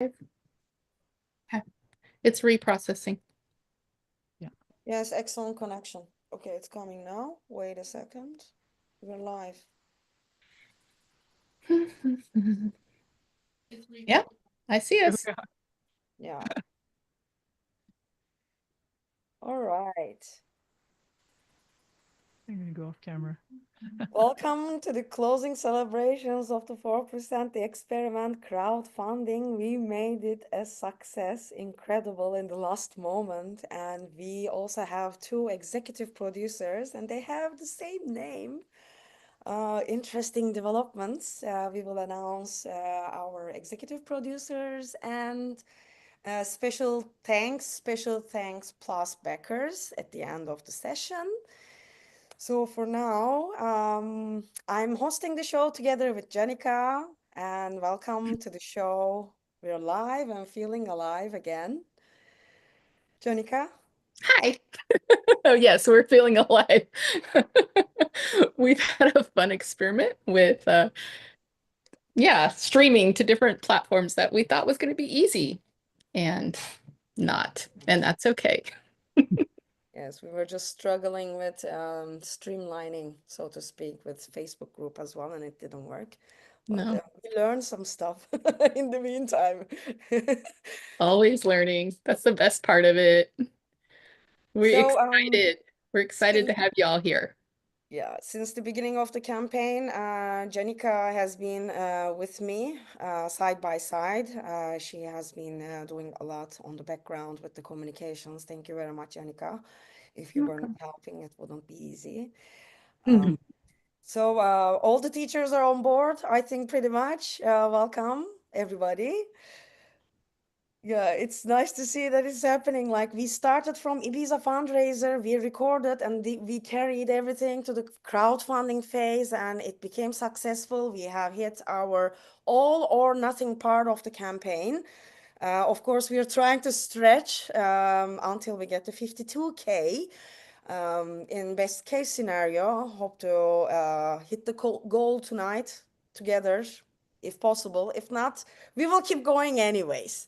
Okay. It's reprocessing. Yeah. Yes, excellent connection. Okay, it's coming now. Wait a second. We're live. Yeah, I see us. Yeah. All right. I'm gonna go off camera. Welcome to the closing celebrations of the 4% the experiment crowdfunding. We made it a success, incredible in the last moment. And we also have two executive producers, and they have the same name. Interesting developments. We will announce our executive producers and special thanks plus backers at the end of the session. So for now, I'm hosting the show together with Jenica, and welcome to the show. We're live and feeling alive again. Jenica? Hi. Oh, yes, we're feeling alive. We've had a fun experiment with, yeah, streaming to different platforms that we thought was going to be easy and not. And that's okay. Yes, we were just struggling with streamlining, so to speak, with Facebook group as well, and it didn't work. But No, we learned some stuff in the meantime. always learning. That's the best part of it. We're So, excited. We're excited to since have y'all here. yeah, since the beginning of the campaign, Jenica has been with me side by side. She has been doing a lot on the background with the communications. Thank you very much, Jenica. If you were not helping, it wouldn't be easy. Mhm. So all the teachers are on board, I think, pretty much. Welcome, everybody. Yeah, it's nice to see that it's happening. Like we started from Ibiza fundraiser, we recorded and we carried everything to the crowdfunding phase and it became successful. We have hit our all or nothing part of the campaign. Of course, we are trying to stretch until we get to 52K. In best case scenario, hope to hit the goal tonight together, if possible. If not, we will keep going anyways.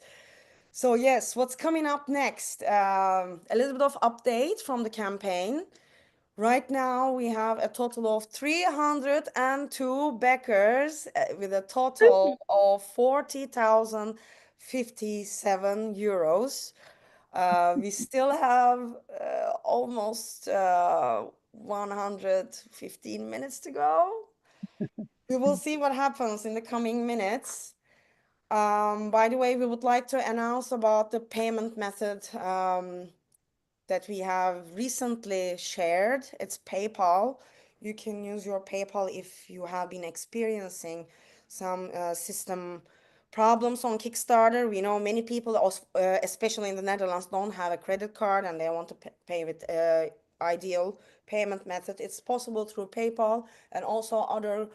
So yes, what's coming up next? A little bit of update from the campaign. Right now, we have a total of 302 backers with a total of 40,057 euros. We still have almost 115 minutes to go. We will see what happens in the coming minutes. By the way, we would like to announce about the payment method that we have recently shared. It's PayPal. You can use your PayPal if you have been experiencing some system problems on Kickstarter. We know many people, especially in the Netherlands, don't have a credit card and they want to pay with ideal payment method. It's possible through PayPal and also other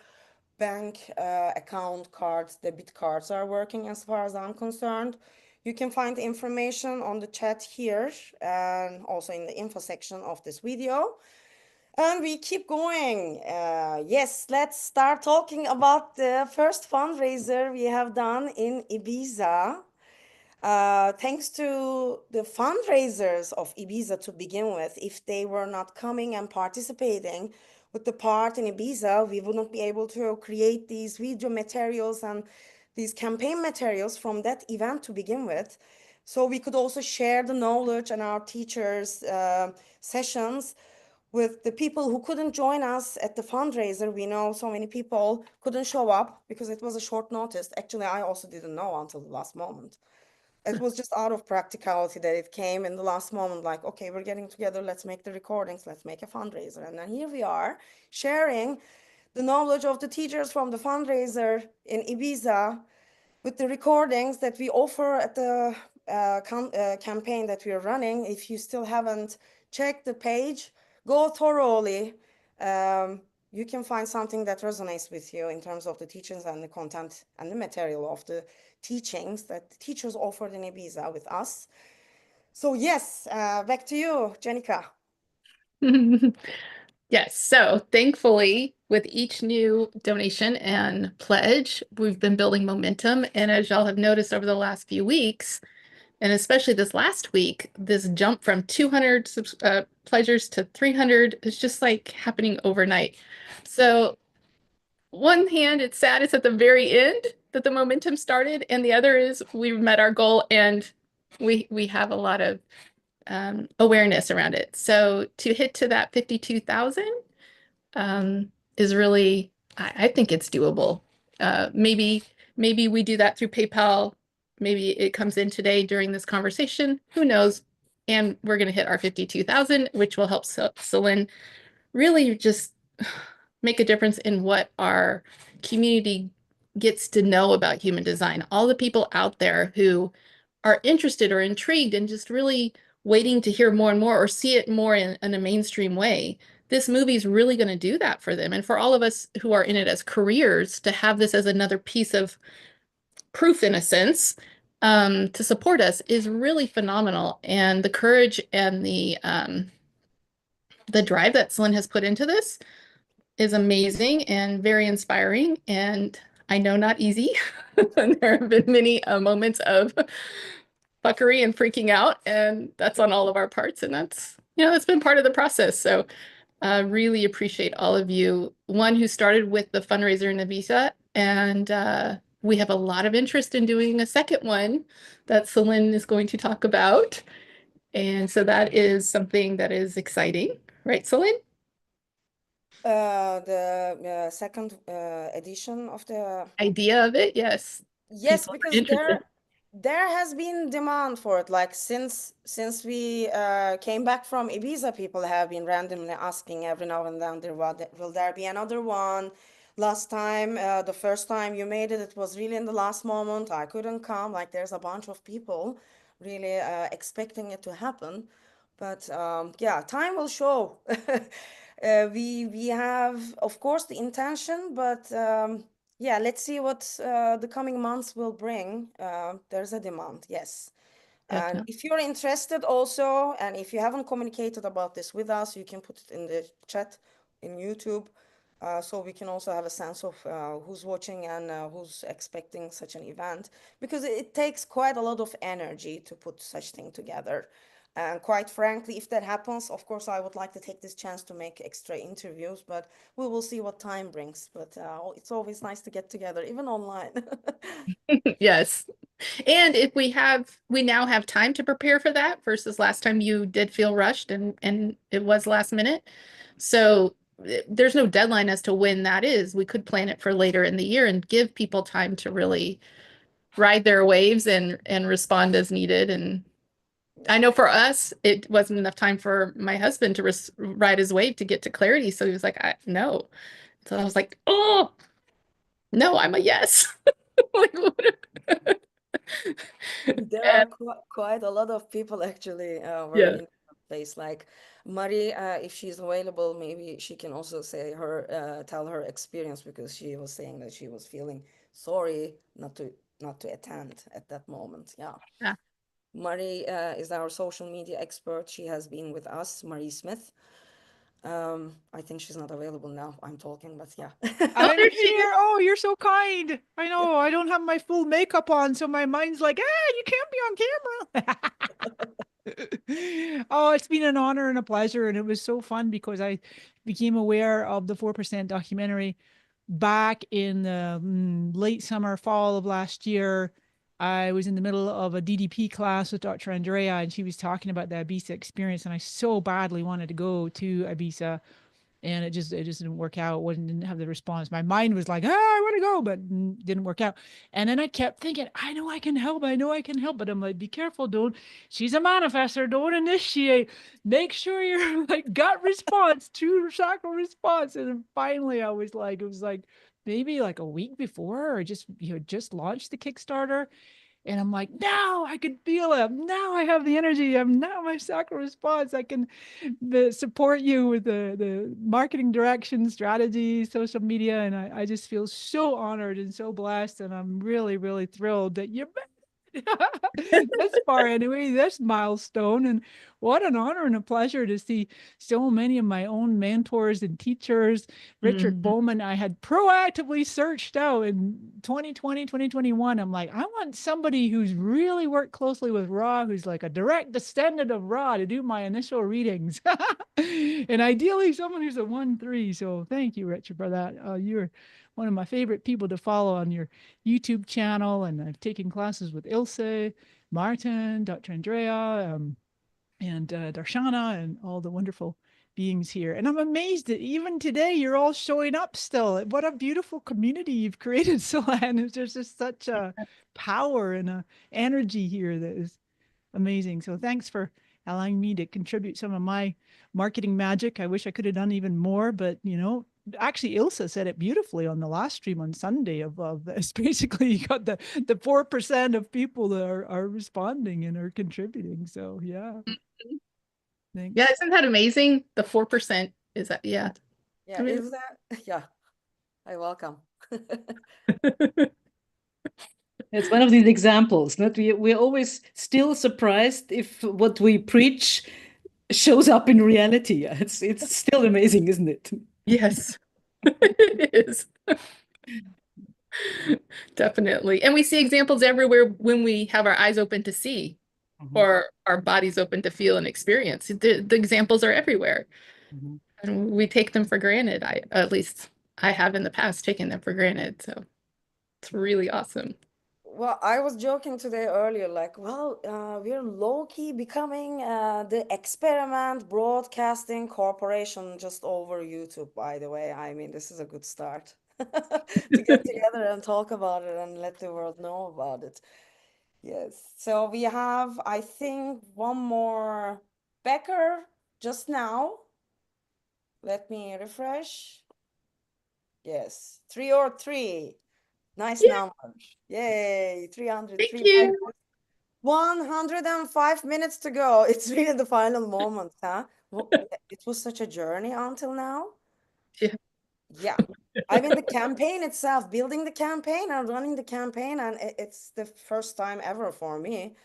bank account cards, debit cards are working as far as I'm concerned. You can find the information on the chat here and also in the info section of this video. And we keep going. Yes, let's start talking about the first fundraiser we have done in Ibiza. Thanks to the fundraisers of Ibiza to begin with, if they were not coming and participating with the part in Ibiza, we wouldn't be able to create these video materials and these campaign materials from that event to begin with. So we could also share the knowledge and our teachers' sessions with the people who couldn't join us at the fundraiser. We know so many people couldn't show up because it was a short notice. Actually, I also didn't know until the last moment. It was just out of practicality that it came in the last moment, like, okay, we're getting together, let's make the recordings, let's make a fundraiser. And then here we are sharing the knowledge of the teachers from the fundraiser in Ibiza with the recordings that we offer at the campaign that we are running. If you still haven't checked the page, go thoroughly. You can find something that resonates with you in terms of the teachings and the content and the material of the teachings that the teachers offered in Ibiza with us. So yes, back to you, Jenica. Yes. So thankfully, with each new donation and pledge, we've been building momentum. And as y'all have noticed over the last few weeks, and especially this last week, this jump from 200 pledgers to 300 is just like happening overnight. So, one hand, it's sad it's at the very end that the momentum started, and the other is we've met our goal and we have a lot of awareness around it. So to hit to that 52,000 is really, I think it's doable. Maybe we do that through PayPal. Maybe it comes in today during this conversation. Who knows? And we're going to hit our 52,000, which will help Celine really just make a difference in what our community gets to know about human design. All the people out there who are interested or intrigued and just really waiting to hear more and more or see it more in a mainstream way. This movie is really going to do that for them. And for all of us who are in it as careers, to have this as another piece of proof, in a sense, to support us is really phenomenal. And the courage and the drive that Celine has put into this is amazing and very inspiring. And I know not easy. There have been many moments of fuckery and freaking out, and that's on all of our parts. And that's been part of the process. So really appreciate all of you. One who started with the fundraiser in Ibiza, and we have a lot of interest in doing a second one that Celine is going to talk about. And so that is something that is exciting, right, Celine? The second edition of the Idea of it, yes. yes, People are because interested. there has been demand for it. Like since we came back from Ibiza, people have been randomly asking every now and then, will there be another one? Last time, the first time you made it, it was really in the last moment. I couldn't come. Like there's a bunch of people really expecting it to happen. But yeah, time will show. We have, of course, the intention, but yeah, let's see what the coming months will bring. There's a demand, yes. And Definitely. if you're interested also, and if you haven't communicated about this with us, you can put it in the chat in YouTube, so we can also have a sense of who's watching and who's expecting such an event, because it takes quite a lot of energy to put such thing together. And quite frankly, if that happens, of course, I would like to take this chance to make extra interviews, but we will see what time brings. But it's always nice to get together, even online. Yes. And if we now have time to prepare for that versus last time you did feel rushed and it was last minute. So there's no deadline as to when that is. We could plan it for later in the year and give people time to really ride their waves and respond as needed. And I know for us, it wasn't enough time for my husband to ride his wave to get to clarity. So he was like, no. So I was like, oh, no, I'm a yes. Like, There are and quite a lot of people actually were yeah. in that place. Like Marie, if she's available, maybe she can also say tell her experience, because she was saying that she was feeling sorry not to attend at that moment. Yeah. Yeah. Marie is our social media expert. She has been with us, Marie Smith. I think she's not available now. I'm talking, but yeah. Oh, I'm there she is. here. Oh, you're so kind. I know I don't have my full makeup on, so my mind's like, you can't be on camera. Oh, it's been an honor and a pleasure, and it was so fun because I became aware of the 4% documentary back in the late summer, fall of last year. I was in the middle of a DDP class with Dr. Andrea, and she was talking about the Ibiza experience, and I so badly wanted to go to Ibiza, and it just didn't work out. Wasn't Didn't have the response. My mind was like, I want to go, but didn't work out. And then I kept thinking, I know I can help. I know I can help. But I'm like, be careful, don't. She's a manifester. Don't initiate. Make sure you're like gut response, true chakra response. And then finally, I was like, it was like maybe like a week before, or just launched the Kickstarter. And I'm like, now I can feel it. Now I have the energy. I'm now my sacral response. I can support you with the marketing direction, strategy, social media. And I just feel so honored and so blessed. And I'm really, really thrilled that you're back. this far anyway, this milestone. And what an honor and a pleasure to see so many of my own mentors and teachers. Richard Mhm. Bowman, I had proactively searched out in 2020, 2021. I'm like, I want somebody who's really worked closely with Ra, who's like a direct descendant of Ra to do my initial readings. And ideally someone who's a 1-3. So thank you, Richard, for that. You're one of my favorite people to follow on your YouTube channel, and I've taken classes with Ilse, Martin, Dr. Andrea, and Darshana, and all the wonderful beings here. And I'm amazed that even today you're all showing up still. What a beautiful community you've created, Solan. There's just such a power and a energy here that is amazing. So thanks for allowing me to contribute some of my marketing magic. I wish I could have done even more, but actually Ilsa said it beautifully on the last stream on Sunday of this. Basically, you got the 4% of people that are responding and are contributing. So yeah, Yeah, thanks. isn't that amazing? The 4% is that, yeah. Yeah, is that? Yeah, I welcome. It's one of these examples that we're always still surprised if what we preach shows up in reality. It's still amazing, isn't it? Yes, it is. Definitely. And we see examples everywhere when we have our eyes open to see Mhm, or our bodies open to feel and experience. The examples are everywhere. mhm. And we take them for granted. At least I have in the past taken them for granted. So it's really awesome. Well, I was joking today earlier, like, well, we're low-key becoming the experiment broadcasting corporation just over YouTube, by the way. I mean, this is a good start to get together and talk about it and let the world know about it. Yes. So we have, I think, one more Becker just now. Let me refresh. Yes, 303. Nice Yeah, number. Yay, thank 303 you. Becker. 105 minutes to go. It's really the final moment, huh? It was such a journey until now. Yeah. Yeah. I mean, the campaign itself, building the campaign and running the campaign, and it's the first time ever for me.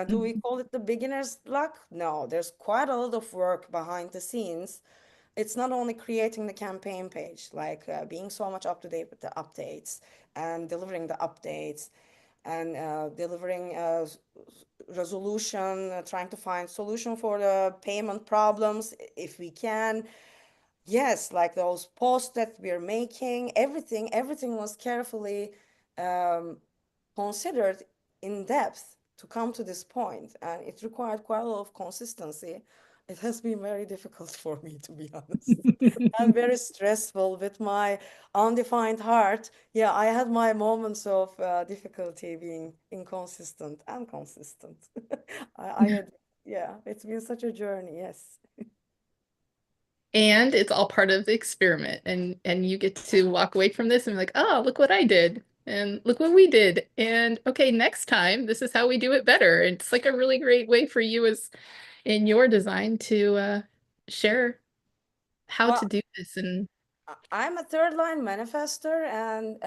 Do we call it the beginner's luck? No, there's quite a lot of work behind the scenes. It's not only creating the campaign page, like being so much up to date with the updates and delivering the updates and delivering resolution, trying to find solution for the payment problems if we can. Yes, like those posts that we're making, everything was carefully um, considered in depth to come to this point, and it required quite a lot of consistency. It has been very difficult for me, to be honest, and very stressful with my undefined heart. Yeah, I had my moments of difficulty being inconsistent and consistent. I admit, yeah, it's been such a journey. Yes. And it's all part of the experiment. And you get to walk away from this and be like, oh, look what I did. And look what we did. And okay, next time, this is how we do it better. It's like a really great way for you as in your design to share how Well, to do this. And I'm a third line manifester, and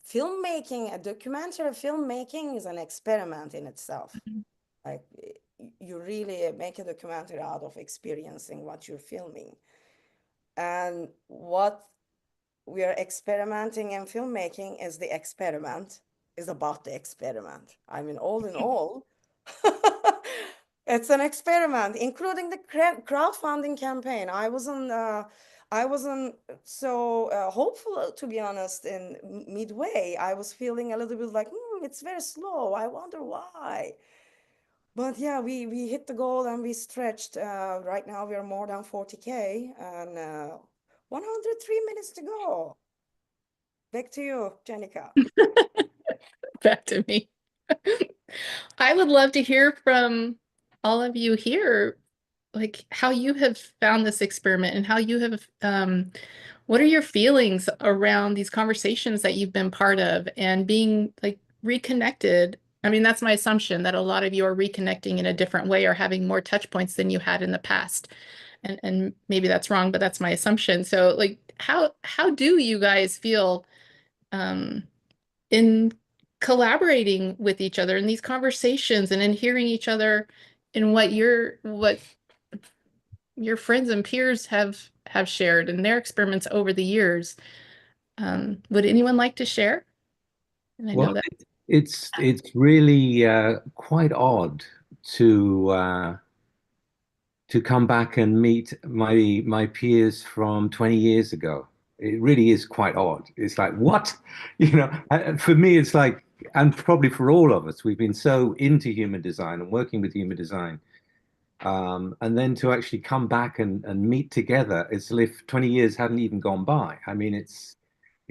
filmmaking, a documentary filmmaking is an experiment in itself. Like you really make a documentary out of experiencing what you're filming. And what we are experimenting in filmmaking is the experiment, is about the experiment. I mean, all in all, it's an experiment, including the crowdfunding campaign. I wasn't so hopeful, to be honest. In midway, I was feeling a little bit like, it's very slow. I wonder why. But yeah, we hit the goal and we stretched. Right now we are more than 40K and 103 minutes to go. Back to you, Jenica. back to me. I would love to hear from all of you here, like how you have found this experiment and how you have, what are your feelings around these conversations that you've been part of and being like reconnected? I mean, that's my assumption that a lot of you are reconnecting in a different way or having more touch points than you had in the past. And maybe that's wrong, but that's my assumption. So like how do you guys feel in collaborating with each other in these conversations and in hearing each other in what your friends and peers have shared in their experiments over the years. Would anyone like to share? And I Well, know that. it's really quite odd to come back and meet my peers from 20 years ago. It really is quite odd. It's like, what? For me, it's like, and probably for all of us, we've been so into human design and working with human design. And then to actually come back and meet together as if 20 years hadn't even gone by. I mean, it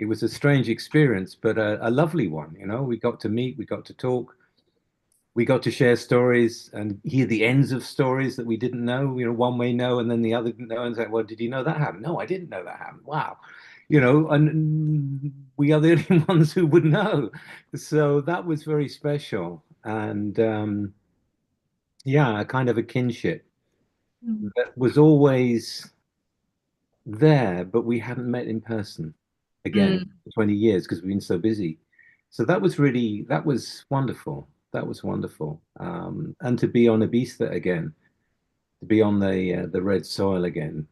was a strange experience, but a lovely one. We got to meet, we got to talk, we got to share stories and hear the ends of stories that we didn't know. One may know, and then the other didn't know, and say, "Well, did you know that happened?" "No, I didn't know that happened." Wow, and we are the only ones who would know. So that was very special, and yeah, a kind of a kinship that was always there, but we hadn't met in person again Mm, for 20 years because we've been so busy. So that was wonderful. That was wonderful. And to be on Ibiza again, to be on the red soil again,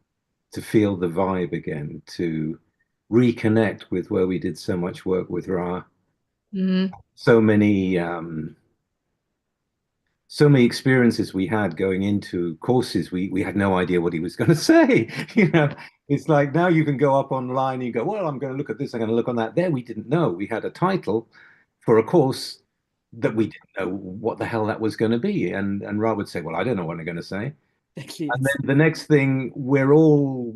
to feel the vibe again, to reconnect with where we did so much work with Ra, mm, so many so many experiences we had going into courses, we had no idea what he was going to say. It's like now you can go up online and you go, well, I'm going to look at this, I'm going to look on that. There we didn't know. We had a title for a course that we didn't know what the hell that was going to be. And Ra would say, well, I don't know what I'm going to say. Exactly. And then the next thing, we're all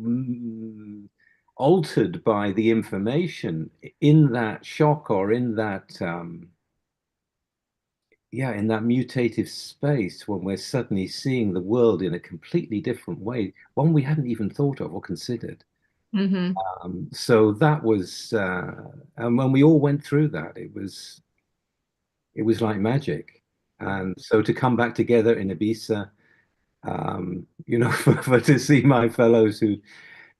altered by the information in that shock or in that yeah, in that mutative space when we're suddenly seeing the world in a completely different way, one we hadn't even thought of or considered. hmm So that was, and when we all went through that, it was like magic. And so to come back together in Ibiza, for to see my fellows who'd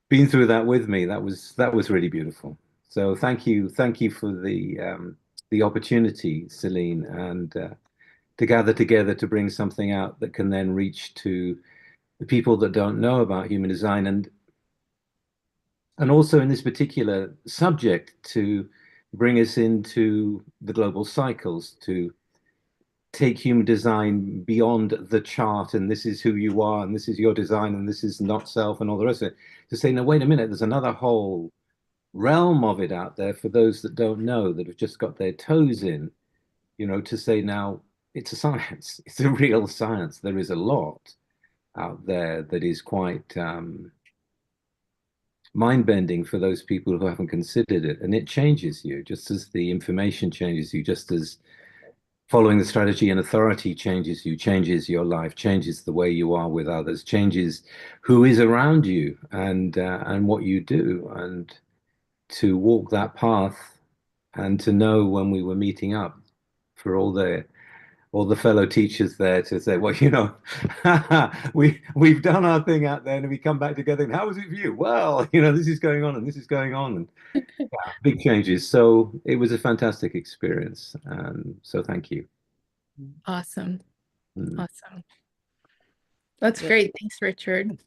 been through that with me, that was really beautiful. So thank you for the opportunity, Celine, and to gather together to bring something out that can then reach to the people that don't know about human design and also in this particular subject to bring us into the global cycles, to take human design beyond the chart and this is who you are and this is your design and this is not self and all the rest of it, to say, no, wait a minute, there's another whole realm of it out there for those that don't know, that have just got their toes in, to say now it's a science, it's a real science. There is a lot out there that is quite mind-bending for those people who haven't considered it. And it changes you, just as the information changes you, just as following the strategy and authority changes you, changes your life, changes the way you are with others, changes who is around you and what you do. And to walk that path and to know when we were meeting up for all the fellow teachers there to say, well, we've done our thing out there and we come back together and how was it for you? Well, this is going on and this is going on and yeah, big changes. So it was a fantastic experience. So thank you. Awesome. Mm. Awesome. That's Yeah. great. Thanks, Richard.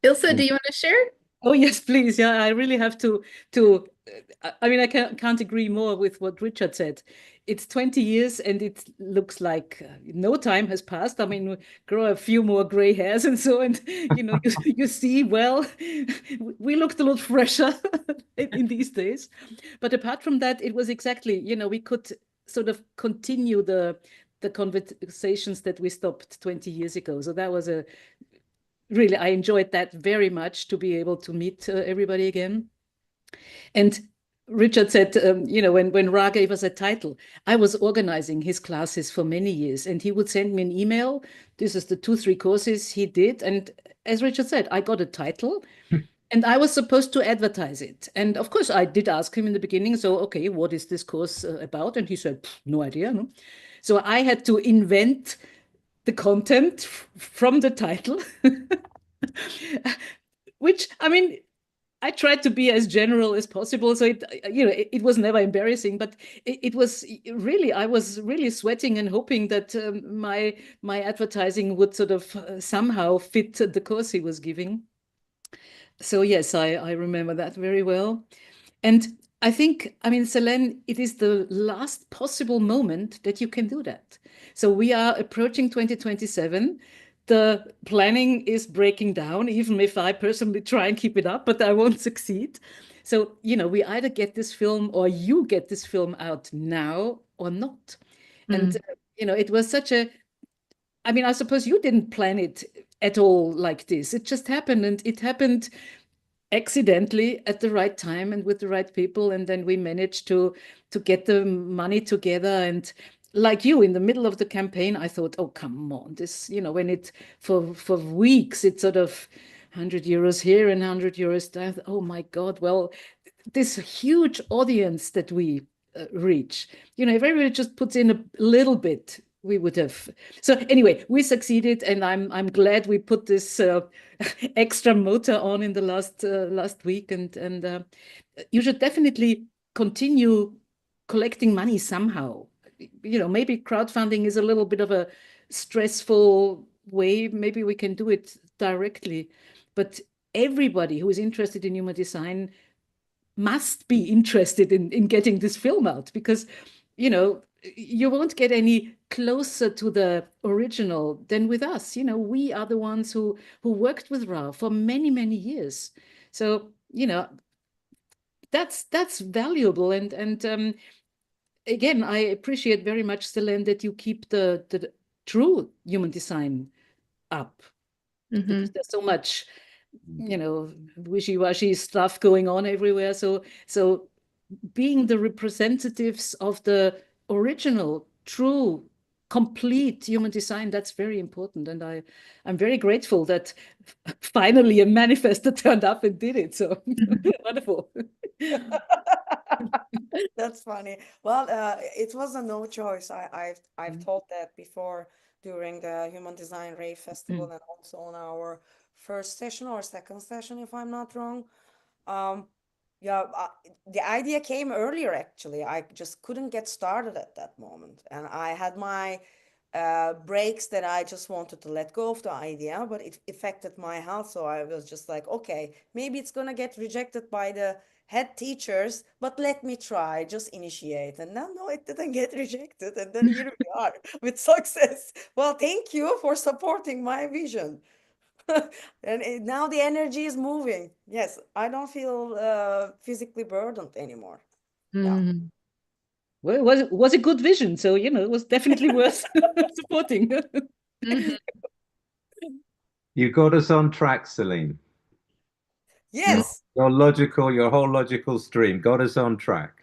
Ilse, do you want to share? Oh yes, please. Yeah, I really have to. I mean, I can't agree more with what Richard said. It's 20 years, and it looks like no time has passed. I mean, we grow a few more gray hairs and so, and you see, well, we looked a lot fresher in these days. But apart from that, it was exactly, we could sort of continue the conversations that we stopped 20 years ago. So that was really, I enjoyed that very much, to be able to meet everybody again. And Richard said, when Ra gave us a title, I was organizing his classes for many years, and he would send me an email. This is the 2-3 courses he did. And as Richard said, I got a title. And I was supposed to advertise it. And of course, I did ask him in the beginning, so, okay, what is this course about? And he said, no idea. No? So I had to invent the content from the title, which, I mean, I tried to be as general as possible, so it was never embarrassing, but it was really, I was really sweating and hoping that my advertising would sort of somehow fit the course he was giving. So yes, I remember that very well. And I think, I mean, Selene, it is the last possible moment that you can do that. So we are approaching 2027. The planning is breaking down, even if I personally try and keep it up, but I won't succeed. So, we either get this film or you get this film out now or not. And, it was such I mean, I suppose you didn't plan it at all like this. It just happened, and it happened accidentally at the right time and with the right people, and then we managed to get the money together. And like you, in the middle of the campaign, I thought, oh, come on, this, when it for weeks it's sort of 100 euros here and 100 euros there. Oh my God, well, this huge audience that we reach, if everybody just puts in a little bit, we would have. So anyway, we succeeded, and I'm glad we put this extra motor on in the last week, and you should definitely continue collecting money somehow. Maybe crowdfunding is a little bit of a stressful way. Maybe we can do it directly, but everybody who is interested in human design must be interested in getting this film out, because you won't get any closer to the original than with us. We are the ones who worked with Ra for many, many years. So, that's valuable. And again, I appreciate very much, Selene, that you keep the true human design up, because there's so much, wishy-washy stuff going on everywhere. So being the representatives of the original, true, complete human design, that's very important. And I'm very grateful that finally a manifestor turned up and did it. So wonderful. That's funny. Well, it was a no choice. I've taught that before during the Human Design Rave Festival, and also on our first session or second session, if I'm not wrong. Yeah, the idea came earlier, actually. I just couldn't get started at that moment. And I had my breaks that I just wanted to let go of the idea, but it affected my health. So I was just like, okay, maybe it's going to get rejected by the head teachers, but let me try, just initiate. And then, no, it didn't get rejected. And then here we are with success. Well, thank you for supporting my vision. And now the energy is moving. Yes, I don't feel physically burdened anymore. Yeah. Well, it was a good vision, so it was definitely worth supporting. You got us on track, Selene. Yes. Your whole logical stream got us on track.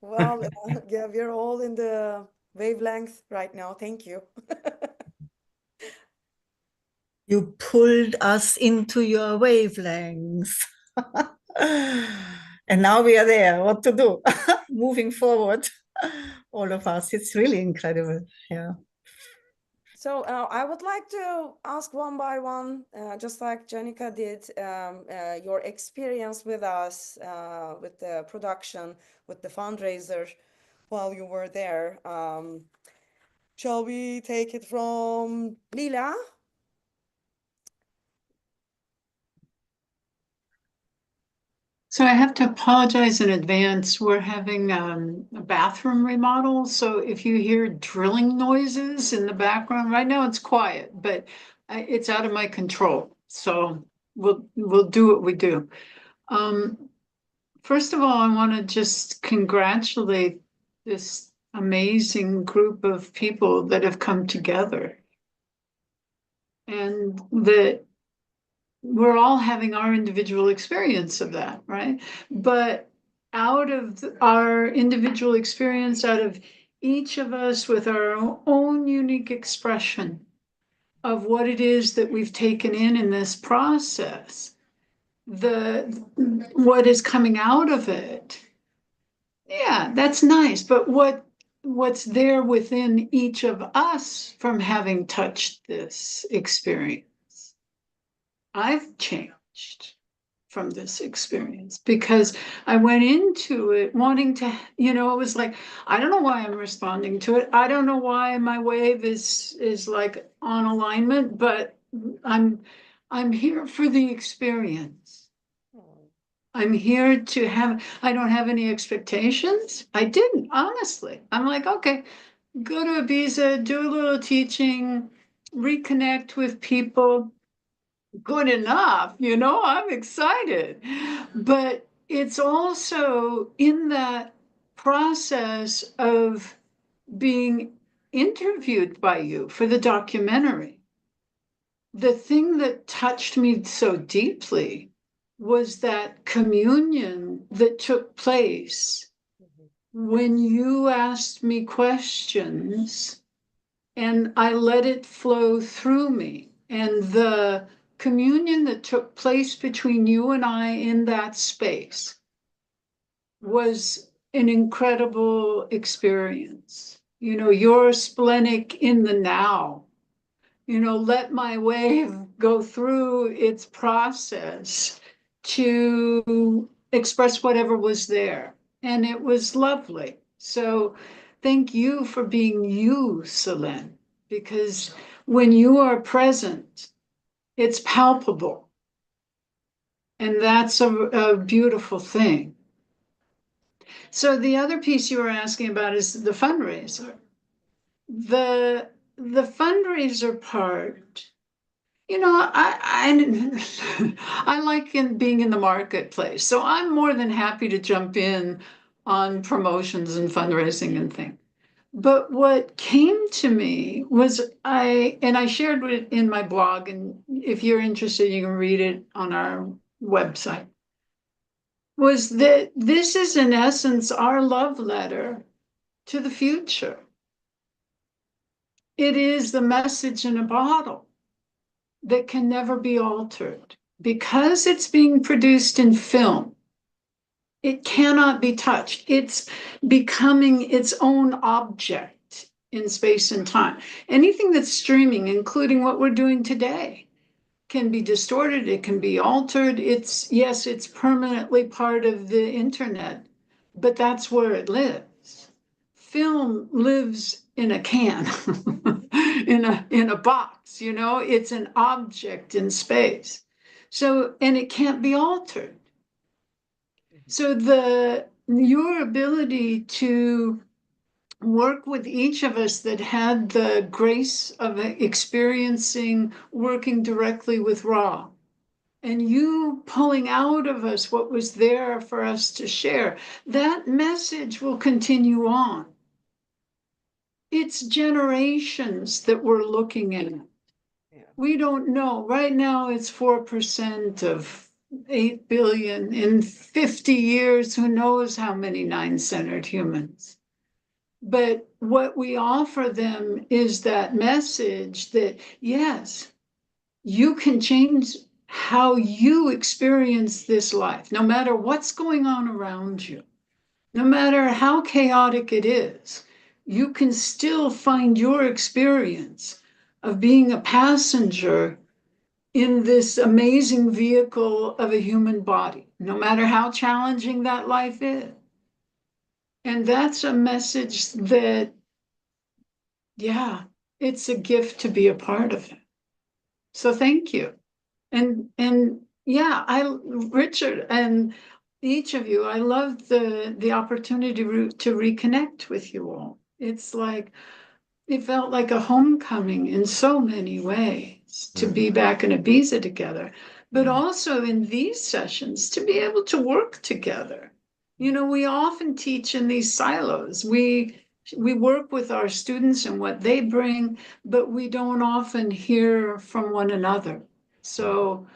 Well, yeah, we're all in the wavelength right now. Thank you. You pulled us into your wavelengths. And now we are there. What to do? Moving forward, all of us. It's really incredible. Yeah. So I would like to ask one by one, just like Janica did, your experience with us, with the production, with the fundraiser while you were there. Shall we take it from Lila? So I have to apologize in advance. We're having a bathroom remodel. So if you hear drilling noises in the background, right now it's quiet, but it's out of my control. So we'll do what we do. First of all, I want to just congratulate this amazing group of people that have come together, and that we're all having our individual experience of that, right? But out of our individual experience, out of each of us with our own unique expression of what it is that we've taken in this process, what is coming out of it, yeah, that's nice. But what's there within each of us from having touched this experience? I've changed from this experience, because I went into it wanting to, it was like, I don't know why I'm responding to it. I don't know why my wave is like on alignment, but I'm here for the experience. I'm here to have, I don't have any expectations. I didn't, honestly. I'm like, okay, go to Ibiza, do a little teaching, reconnect with people. Good enough, I'm excited. But it's also in that process of being interviewed by you for the documentary. The thing that touched me so deeply was that communion that took place when you asked me questions and I let it flow through me. And the communion that took place between you and I in that space was an incredible experience. You're splenic in the now. Let my wave go through its process to express whatever was there. And it was lovely. So thank you for being you, Selene, because when you are present, it's palpable. And that's a beautiful thing. So the other piece you were asking about is the fundraiser. The fundraiser part, I like being in the marketplace. So I'm more than happy to jump in on promotions and fundraising and things. But what came to me was I shared it in my blog, and if you're interested, you can read it on our website, was that this is in essence our love letter to the future. It is the message in a bottle that can never be altered. Because it's being produced in film, it cannot be touched. It's becoming its own object in space and time. Anything that's streaming, including what we're doing today, can be distorted, it can be altered. Yes, it's permanently part of the internet, but that's where it lives. Film lives in a can, in a box, it's an object in space. So, and it can't be altered. So your ability to work with each of us that had the grace of experiencing working directly with Ra, and you pulling out of us what was there for us to share, that message will continue on. It's generations that we're looking at. Yeah. We don't know. Right now, it's 4% of 8 billion. In 50 years, who knows how many nine-centered humans. But what we offer them is that message that, yes, you can change how you experience this life, no matter what's going on around you, no matter how chaotic it is, you can still find your experience of being a passenger in this amazing vehicle of a human body, no matter how challenging that life is. And that's a message that, yeah, it's a gift to be a part of it. So thank you. And yeah, Richard and each of you, I love the opportunity to reconnect with you all. It's like, it felt like a homecoming in so many ways to be back in Ibiza together, but also in these sessions to be able to work together. We often teach in these silos. We work with our students and what they bring, but we don't often hear from one another. So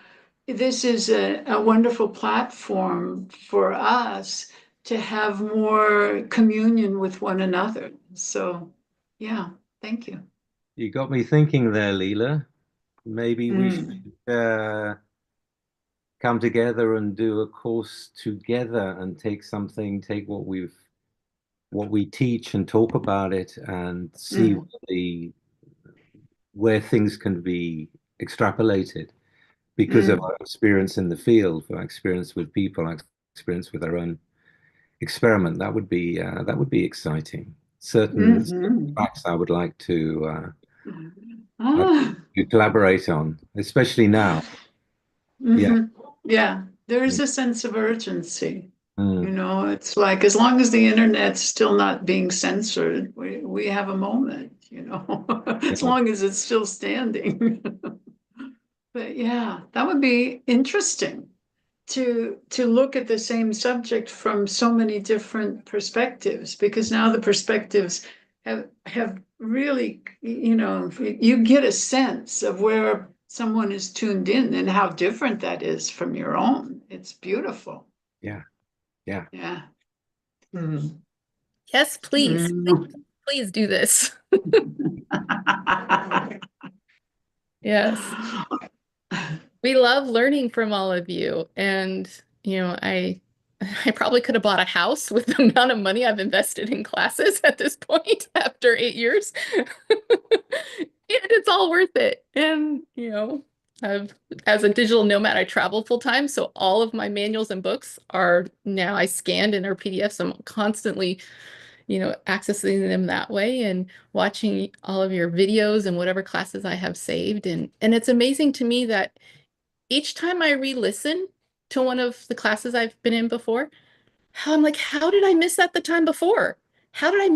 this is a wonderful platform for us to have more communion with one another. So, yeah, thank you. You got me thinking there, Leela. Maybe we should come together and do a course together and take what we teach and talk about it and see where things can be extrapolated. because of our experience in the field, our experience with people, our experience with our own experiment. That would be exciting. Certain tracks I would like to collaborate on, especially now. Yeah. Yeah, there is a sense of urgency. Mm. You know, it's like as long as the internet's still not being censored, we have a moment, you know, as long as it's still standing. But yeah, that would be interesting to look at the same subject from so many different perspectives, because now the perspectives have really, you know, you get a sense of where someone is tuned in and how different that is from your own. It's beautiful. Yeah. Yeah. Yes, please. Please do this. Yes. We love learning from all of you. And, you know, I probably could have bought a house with the amount of money I've invested in classes at this point after 8 years. And it's all worth it. And, you know, as a digital nomad, I travel full time. So all of my manuals and books are now I scanned and are PDFs. I'm constantly, you know, accessing them that way and watching all of your videos and whatever classes I have saved. And it's amazing to me that each time I re-listen to one of the classes I've been in before, how I'm like, how did I miss that the time before? How did I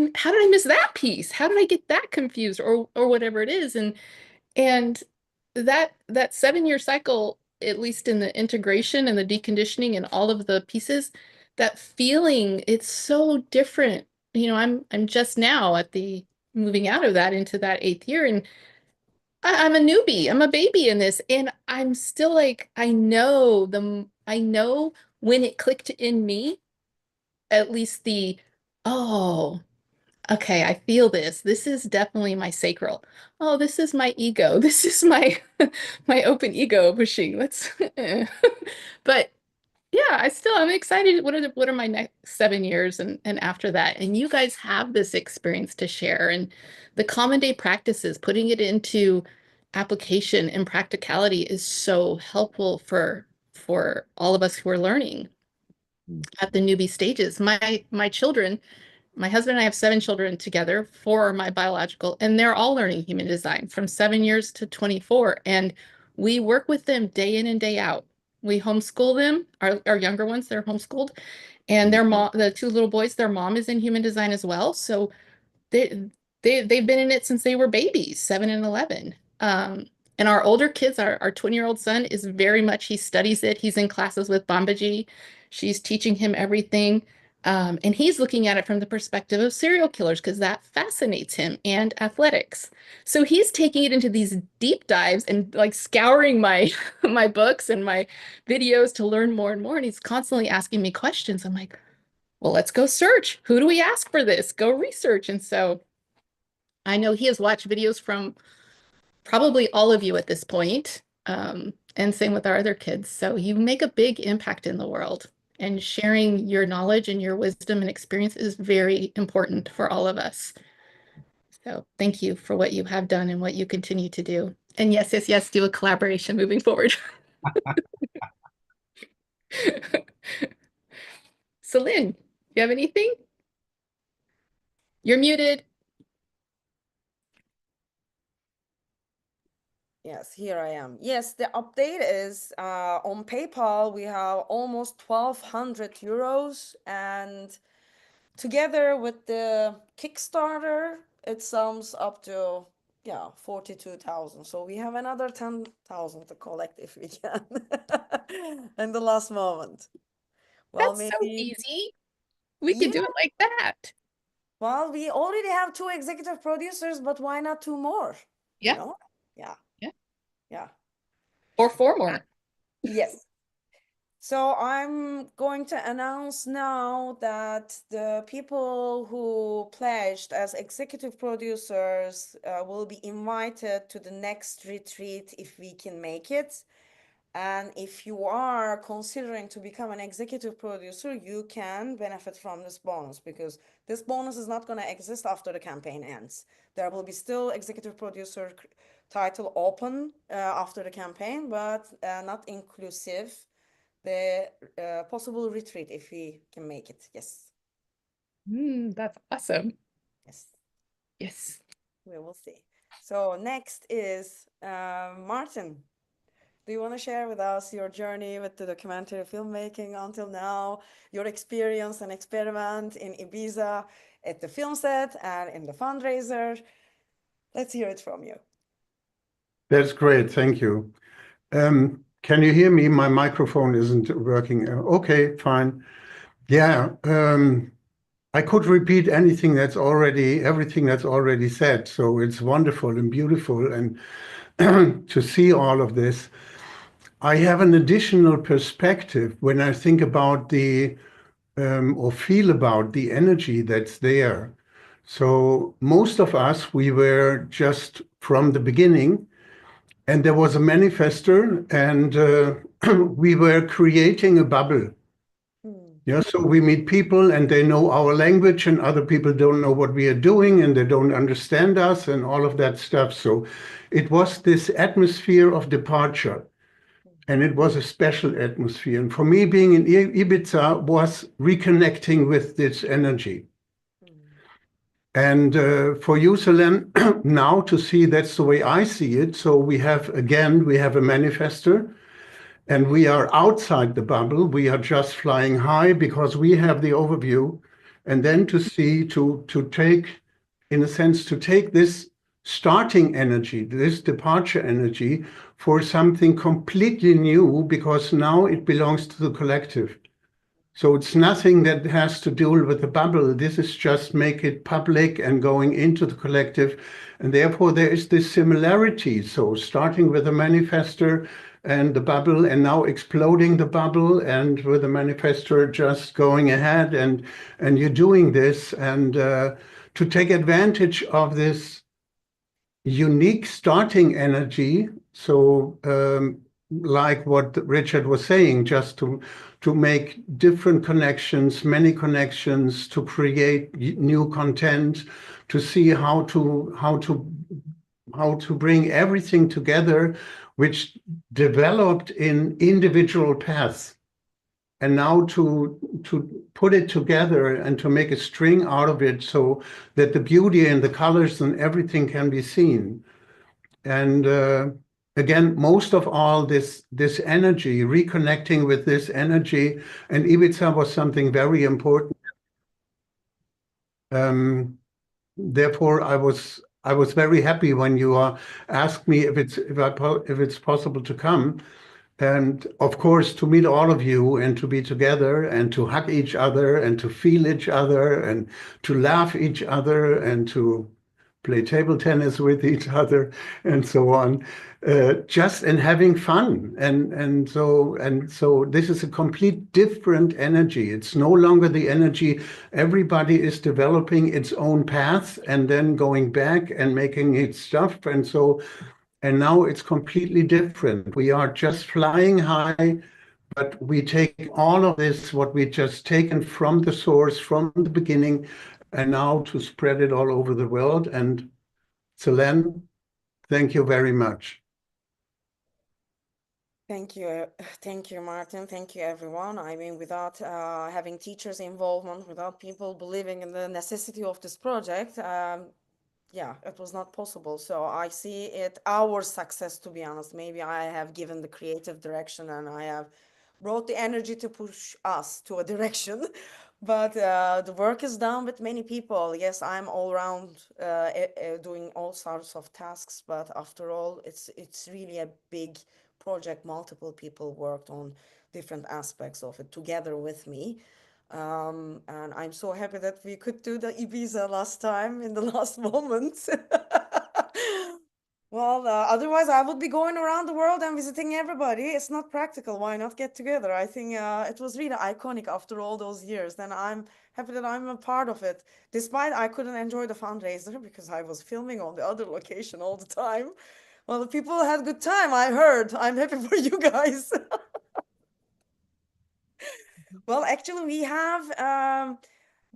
miss that piece? How did I get that confused or whatever it is? And that 7-year cycle, at least in the integration and the deconditioning and all of the pieces, that feeling, it's so different. You know, I'm just now at the moving out of that into that 8th year, and I'm a newbie. I'm a baby in this, and I'm still like, I know when it clicked in me, at least oh, okay, I feel this. This is definitely my sacral. Oh, this is my ego. This is my my open ego pushing. Let's but yeah, I'm excited. What are my next 7 years and after that? And you guys have this experience to share, and the common day practices, putting it into application and practicality is so helpful for all of us who are learning at the newbie stages. My children, my husband and I have 7 children together, 4 are my biological, and they're all learning human design from 7 years to 24. And we work with them day in and day out. We homeschool them, our younger ones, they're homeschooled, and their mom, the 2 little boys, their mom is in human design as well. So they they've been in it since they were babies, 7 and 11. And our older kids, our 20-year-old son is very much, he studies it. He's in classes with Bambaji. She's teaching him everything. And he's looking at it from the perspective of serial killers because that fascinates him, and athletics. So he's taking it into these deep dives and like scouring my my books and my videos to learn more and more. And he's constantly asking me questions. I'm like, well, let's go search. Who do we ask for this? Go research. And so I know he has watched videos from probably all of you at this point, and same with our other kids. So you make a big impact in the world, and sharing your knowledge and your wisdom and experience is very important for all of us. So thank you for what you have done and what you continue to do. And yes, yes, yes, do a collaboration moving forward. So Lynn, you have anything? You're muted. Yes, here I am. Yes, the update is on PayPal, we have almost 1,200 euros, and together with the Kickstarter, it sums up to, yeah, 42,000. So we have another 10,000 to collect if we can in the last moment. Well, That's so maybe, easy. We could do yeah, it like that. well, we already have 2 executive producers, but why not 2 more? You Yeah. know? Yeah. Yeah. Yeah. Or 4 more. Yes. So I'm going to announce now that the people who pledged as executive producers will be invited to the next retreat if we can make it. And if you are considering to become an executive producer, you can benefit from this bonus, because this bonus is not going to exist after the campaign ends. There will be still executive producer title open after the campaign, but not inclusive the possible retreat if we can make it. Yes. That's awesome. Yes. Yes. We will see. So next is Martin. Do you want to share with us your journey with the documentary filmmaking until now, your experience and experiment in Ibiza, at the film set, and in the fundraiser? Let's hear it from you. That's great. Thank you. Can you hear me? My microphone isn't working. Okay, fine. Yeah, I could repeat everything that's already said. So it's wonderful and beautiful, and to see all of this. I have an additional perspective when I think about or feel about the energy that's there. So most of us, we were just from the beginning, and there was a manifester, and we were creating a bubble. Yeah, so we meet people and they know our language, and other people don't know what we are doing and they don't understand us and all of that stuff. So it was this atmosphere of departure, and it was a special atmosphere. And for me, being in Ibiza was reconnecting with this energy. And for you, Selene, now to see that's the way I see it. So we have a manifester, and we are outside the bubble. We are just flying high because we have the overview. And then to see, to take, in a sense, to take this starting energy, this departure energy, for something completely new, because now it belongs to the collective. So it's nothing that has to do with the bubble. This is just make it public and going into the collective. And therefore there is this similarity. So starting with a manifester and the bubble, and now exploding the bubble, and with the manifester just going ahead, and you're doing this, and to take advantage of this unique starting energy. So like what Richard was saying, just to make different connections, many connections, to create new content, to see how to bring everything together, which developed in individual paths, and now to put it together and to make a string out of it, so that the beauty and the colors and everything can be seen. And again, most of all, this energy, reconnecting with this energy, and Ibiza was something very important. Therefore, I was very happy when you asked me if it's possible to come, and of course to meet all of you and to be together and to hug each other and to feel each other and to laugh each other and to play table tennis with each other and so on, just and having fun. And so this is a complete different energy. It's no longer the energy. Everybody is developing its own path and then going back and making its stuff. And now it's completely different. We are just flying high, but we take all of this, what we just taken from the source, from the beginning, and now to spread it all over the world. And Selene, thank you very much. Thank you, Martin. Thank you, everyone. I mean, without having teachers' involvement, without people believing in the necessity of this project, yeah, it was not possible. So I see it our success, to be honest. Maybe I have given the creative direction and I have brought the energy to push us to a direction. But the work is done with many people. Yes, I'm all around doing all sorts of tasks, but after all, it's really a big project. Multiple people worked on different aspects of it together with me. And I'm so happy that we could do the Ibiza last time in the last moment. Well, otherwise I would be going around the world and visiting everybody. It's not practical. Why not get together? I think it was really iconic after all those years. Then I'm happy that I'm a part of it. Despite I couldn't enjoy the fundraiser because I was filming on the other location all the time. Well, the people had good time, I heard. I'm happy for you guys. Well, actually, we have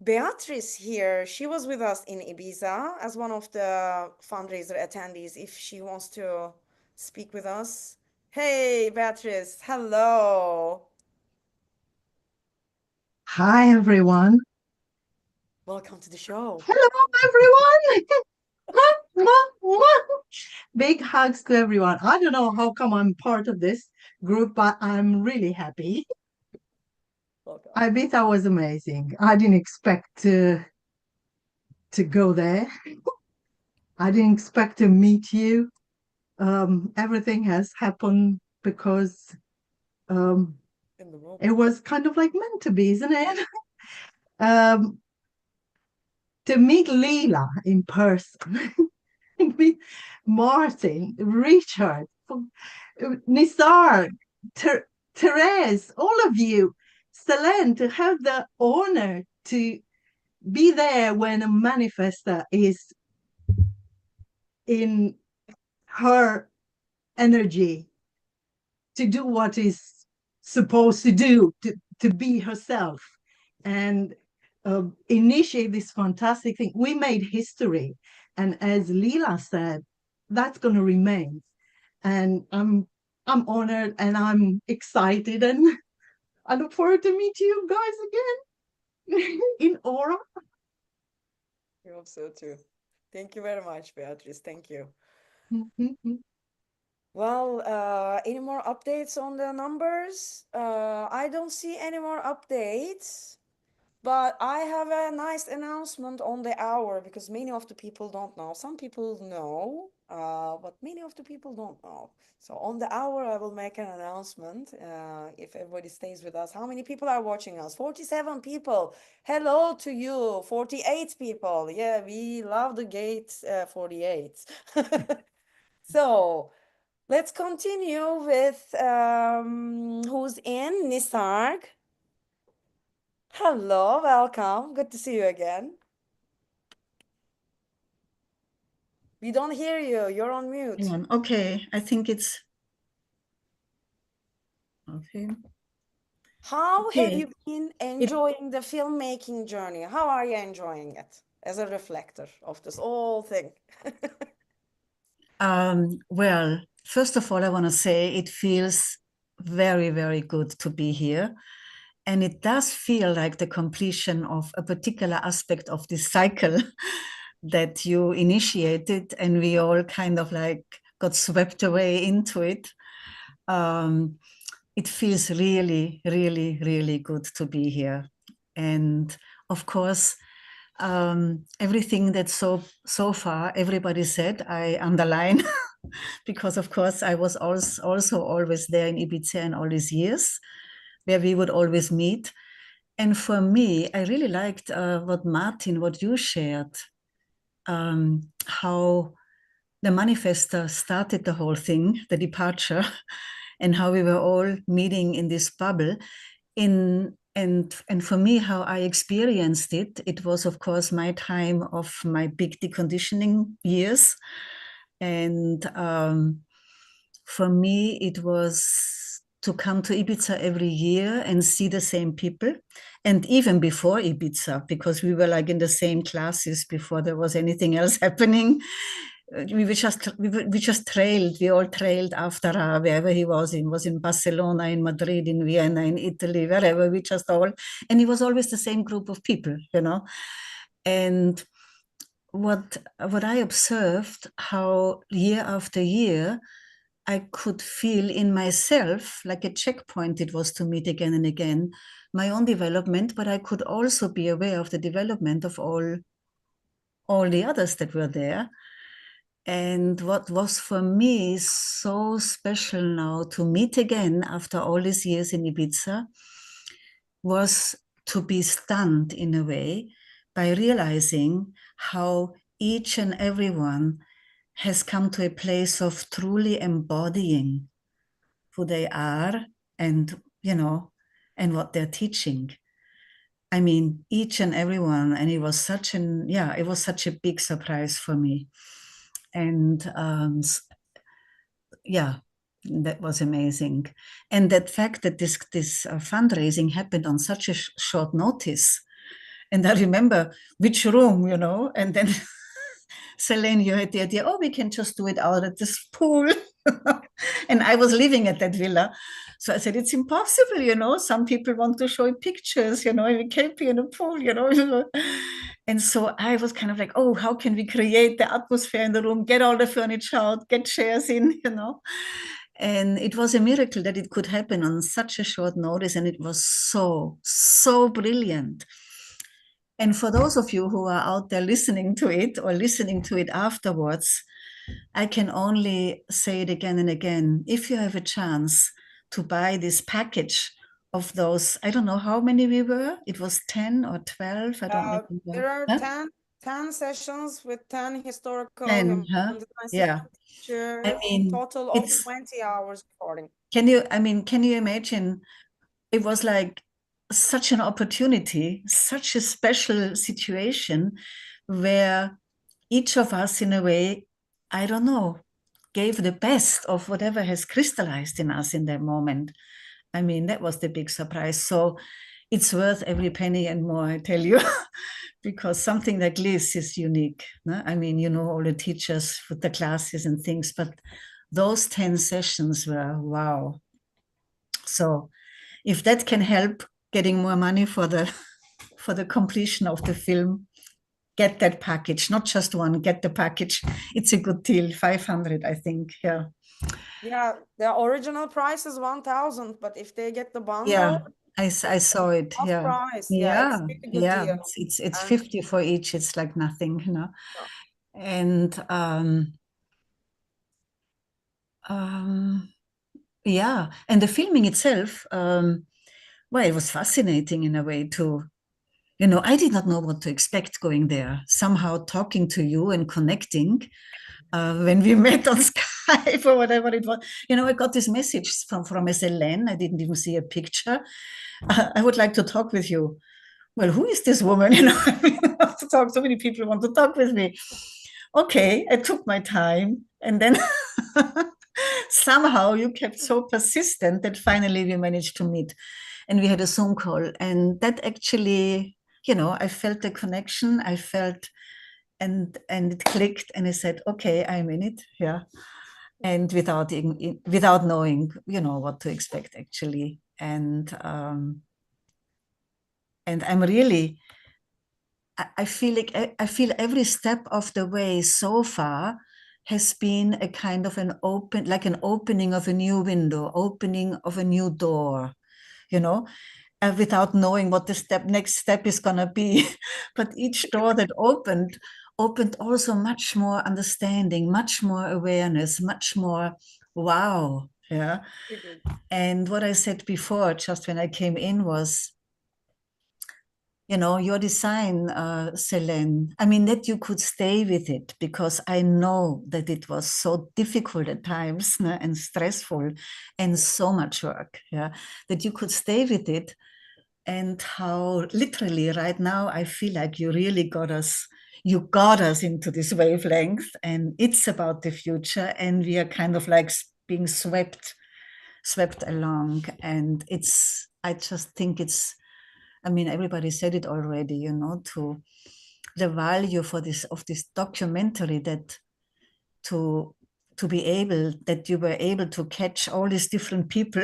Beatrice here. She was with us in Ibiza as one of the fundraiser attendees. If she wants to speak with us. Hey, Beatrice. Hello. Hi, everyone. Welcome to the show. Hello, everyone. Big hugs to everyone. I don't know how come I'm part of this group, but I'm really happy. Welcome. Ibiza was amazing. I didn't expect to go there. I didn't expect to meet you. Everything has happened because In the moment. it was kind of like meant to be, isn't it? To meet Leela in person, meet Martin, Richard, Nisar, Therese, all of you, Selene, to have the honor to be there when a manifester is in her energy, to do what is supposed to do, to be herself and initiate this fantastic thing. We made history. And as Leela said, that's going to remain. And I'm honored and I'm excited and I look forward to meet you guys again in Aura. I hope so too. Thank you very much, Beatrice. Thank you. Well, any more updates on the numbers? I don't see any more updates, but I have a nice announcement on the hour because many of the people don't know. Some people know, but many of the people don't know. So on the hour, I will make an announcement if everybody stays with us. How many people are watching us? 47 people. Hello to you. 48 people. Yeah, we love the gate 48. So let's continue with who's in, Nisarg. Hello, welcome. Good to see you again. We don't hear you. You're on mute. Hang on. Okay, I think it's okay. How have Okay. you been enjoying the filmmaking journey? How are you enjoying it as a reflector of this whole thing? Well, first of all, I want to say it feels very, very good to be here. And it does feel like the completion of a particular aspect of this cycle that you initiated, and we all kind of like got swept away into it. It feels really, really, really good to be here. And of course, everything that so far everybody said, I underline, because of course I was also always there in Ibiza in all these years, where we would always meet. And for me, I really liked what you shared, how the manifester started the whole thing, the departure, and how we were all meeting in this bubble. And for me, how I experienced it, it was, of course, my time of my big deconditioning years. And for me, it was to come to Ibiza every year and see the same people. And even before Ibiza, because we were like in the same classes before there was anything else happening. We just trailed. We all trailed after wherever he was in Barcelona, in Madrid, in Vienna, in Italy, wherever. We just all, and it was always the same group of people, you know. And what I observed, how year after year, I could feel in myself like a checkpoint it was to meet again and again, my own development, but I could also be aware of the development of all the others that were there. And what was for me so special now to meet again after all these years in Ibiza was to be stunned in a way by realizing how each and everyone has come to a place of truly embodying who they are and, you know, and what they're teaching. I mean, each and everyone, and it was such a big surprise for me. And yeah, that was amazing. And that fact that this fundraising happened on such a short notice. And I remember which room, you know, and then Selene, you had the idea, oh, we can just do it out at this pool. And I was living at that villa. So I said, it's impossible, you know, some people want to show pictures, you know, and we can't be in a pool, you know. And so I was kind of like, oh, how can we create the atmosphere in the room, get all the furniture out, get chairs in, you know. And it was a miracle that it could happen on such a short notice. And it was so, so brilliant. And for those of you who are out there listening to it or listening to it afterwards, I can only say it again and again. If you have a chance to buy this package of those, I don't know how many we were, it was 10 or 12, I don't remember. There are Huh? 10 sessions with 10 historical 10, huh? Yeah. I mean, total of 20 hours recording. Can you imagine? It was like such an opportunity, such a special situation where each of us, in a way, I don't know, gave the best of whatever has crystallized in us in that moment. I mean, that was the big surprise. So it's worth every penny and more, I tell you, because something like this is unique. No? I mean, you know, all the teachers with the classes and things, but those 10 sessions were wow. So if that can help getting more money for the completion of the film, get that package, not just one, get the package. It's a good deal, 500, I think. Yeah. Yeah, the original price is 1,000, but if they get the bundle, yeah, I saw it. Yeah, price. yeah, It's a good deal. It's 50 for each. It's like nothing, you know. And yeah, and the filming itself, well, it was fascinating in a way too. You know, I did not know what to expect going there. Somehow talking to you and connecting when we met on Skype or whatever it was. You know, I got this message from Selene. I didn't even see a picture. I would like to talk with you. Well, who is this woman? You know, I want to talk. So many people want to talk with me. Okay, I took my time, and then somehow you kept so persistent that finally we managed to meet, and we had a Zoom call, and that actually, you know, I felt the connection. I felt, and it clicked, and I said, okay, I'm in it. Yeah. And without knowing, you know, what to expect actually. And I'm really, I feel like I feel every step of the way so far has been a kind of an opening of a new window, opening of a new door, you know, without knowing what the next step is gonna be. But each door that opened also much more understanding, much more awareness, much more wow. Yeah. And what I said before, just when I came in, was, you know, your design, Selene, I mean, that you could stay with it, because I know that it was so difficult at times, and stressful and so much work, yeah, that you could stay with it. And how literally right now I feel like you really got us into this wavelength, and it's about the future, and we are kind of like being swept along. And I just think I mean, everybody said it already, you know, to the value of this documentary, that to be able, that you were able to catch all these different people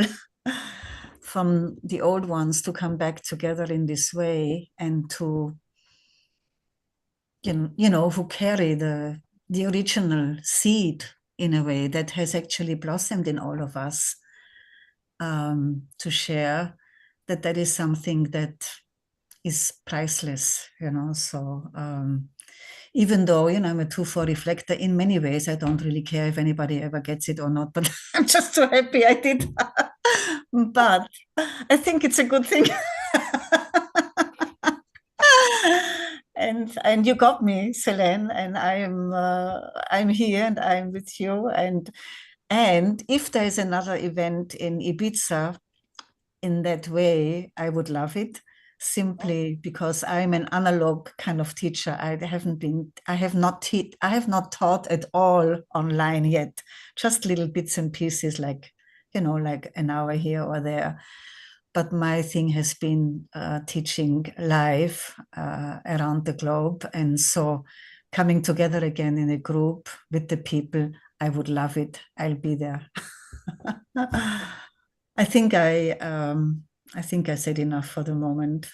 from the old ones to come back together in this way, and to, you know, who carry the original seed in a way that has actually blossomed in all of us, to share that is something that is priceless, you know. So even though, you know, I'm a 2-4 reflector, in many ways I don't really care if anybody ever gets it or not, but I'm just so happy I did. But I think it's a good thing. And you got me, Selene, and I'm here and I'm with you, and if there's another event in Ibiza in that way, I would love it. simply because I'm an analog kind of teacher. I have not taught at all online yet, just little bits and pieces like, like an hour here or there. But my thing has been teaching live around the globe. And so coming together again in a group with the people, I would love it. I'll be there. I think I said enough for the moment.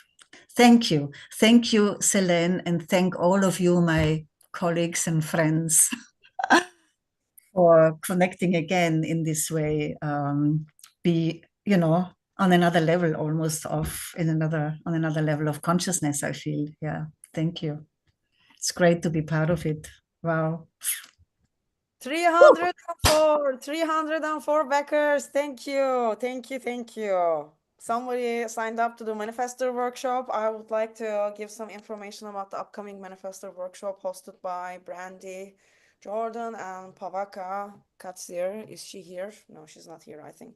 Thank you. Thank you, Selene, and thank all of you, my colleagues and friends, for connecting again in this way. Be, on another level almost on another level of consciousness, I feel. Yeah. Thank you. It's great to be part of it. Wow. 304 backers. Thank you. Thank you. Thank you. Somebody signed up to the Manifestor workshop. I would like to give some information about the upcoming Manifestor workshop hosted by Brandy, Jordan, and Pavaka Katsir. Is she here? No, she's not here, I think.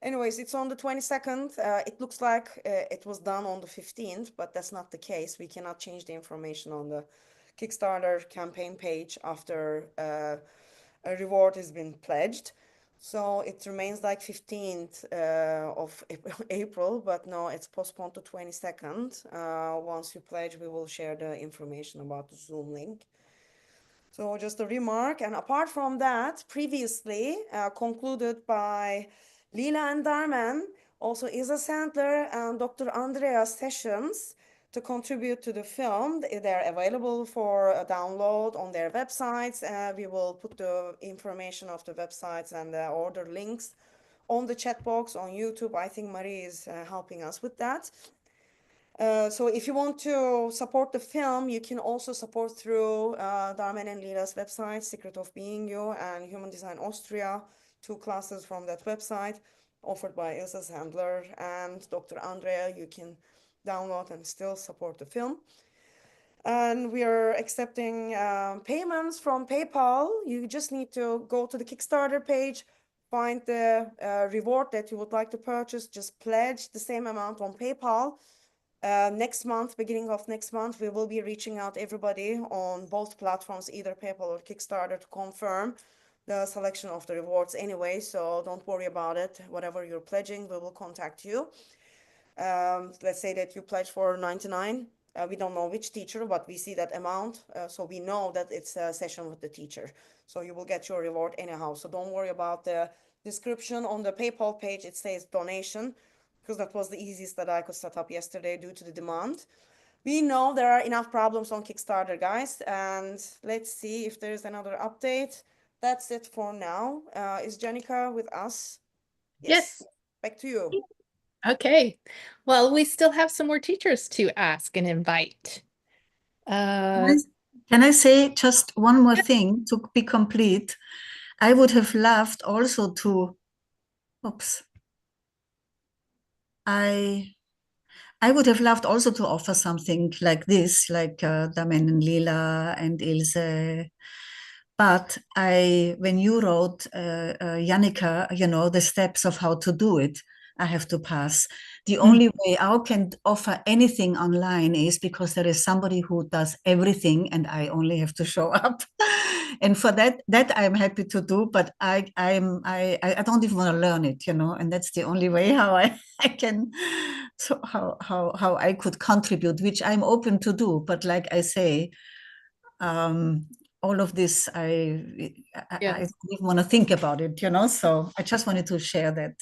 Anyways, it's on the 22nd. It looks like it was done on the 15th, but that's not the case. We cannot change the information on the Kickstarter campaign page after a reward has been pledged. So it remains like 15th of April, but no, it's postponed to 22nd. Once you pledge, we will share the information about the Zoom link. So just a remark. And apart from that, previously concluded by Lila and Darman, also Isa Sandler and Dr. Andrea's sessions to contribute to the film. They're available for a download on their websites. We will put the information of the websites and the order links on the chat box on YouTube. I think Marie is helping us with that. So if you want to support the film, you can also support through Darmen and Lila's website, Secret of Being You, and Human Design Austria, 2 classes from that website offered by Ilse Sandler and Dr. Andrea. You can download and still support the film. And we are accepting payments from PayPal. You just need to go to the Kickstarter page, find the reward that you would like to purchase, just pledge the same amount on PayPal. Next month, beginning of next month, we will be reaching out everybody on both platforms, either PayPal or Kickstarter, to confirm the selection of the rewards anyway. So don't worry about it. Whatever you're pledging, we will contact you. Let's say that you pledge for 99. We don't know which teacher, but we see that amount. So we know that it's a session with the teacher. So you will get your reward anyhow. So don't worry about the description on the PayPal page. It says donation, because that was the easiest that I could set up yesterday due to the demand. We know there are enough problems on Kickstarter, guys, and let's see if there's another update. That's it for now. Is Janica with us? Yes. Back to you. Okay. Well, we still have some more teachers to ask and invite. Can I say just one more thing to be complete? I would have loved also to, I would have loved also to offer something like this, like Damen and Lila and Ilse. But when you wrote, Janica, the steps of how to do it, I have to pass. The only way I can offer anything online is because there is somebody who does everything and I only have to show up. And for that I'm happy to do, but I don't even want to learn it, and that's the only way how I can, so how I could contribute, which I'm open to do. But like I say, all of this, I don't even want to think about it, so I just wanted to share that.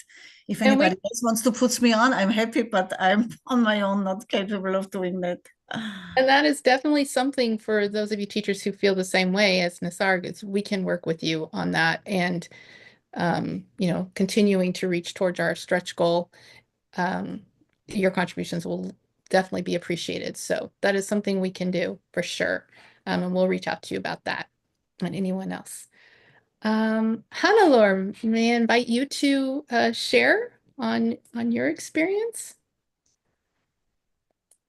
If anybody else wants to put me on, I'm happy, but I'm on my own, not capable of doing that. And that is definitely something for those of you teachers who feel the same way as Nisarg. We can work with you on that and, continuing to reach towards our stretch goal. Your contributions will definitely be appreciated. So that is something we can do for sure. And we'll reach out to you about that and anyone else. Hannelore, may I invite you to share on your experience?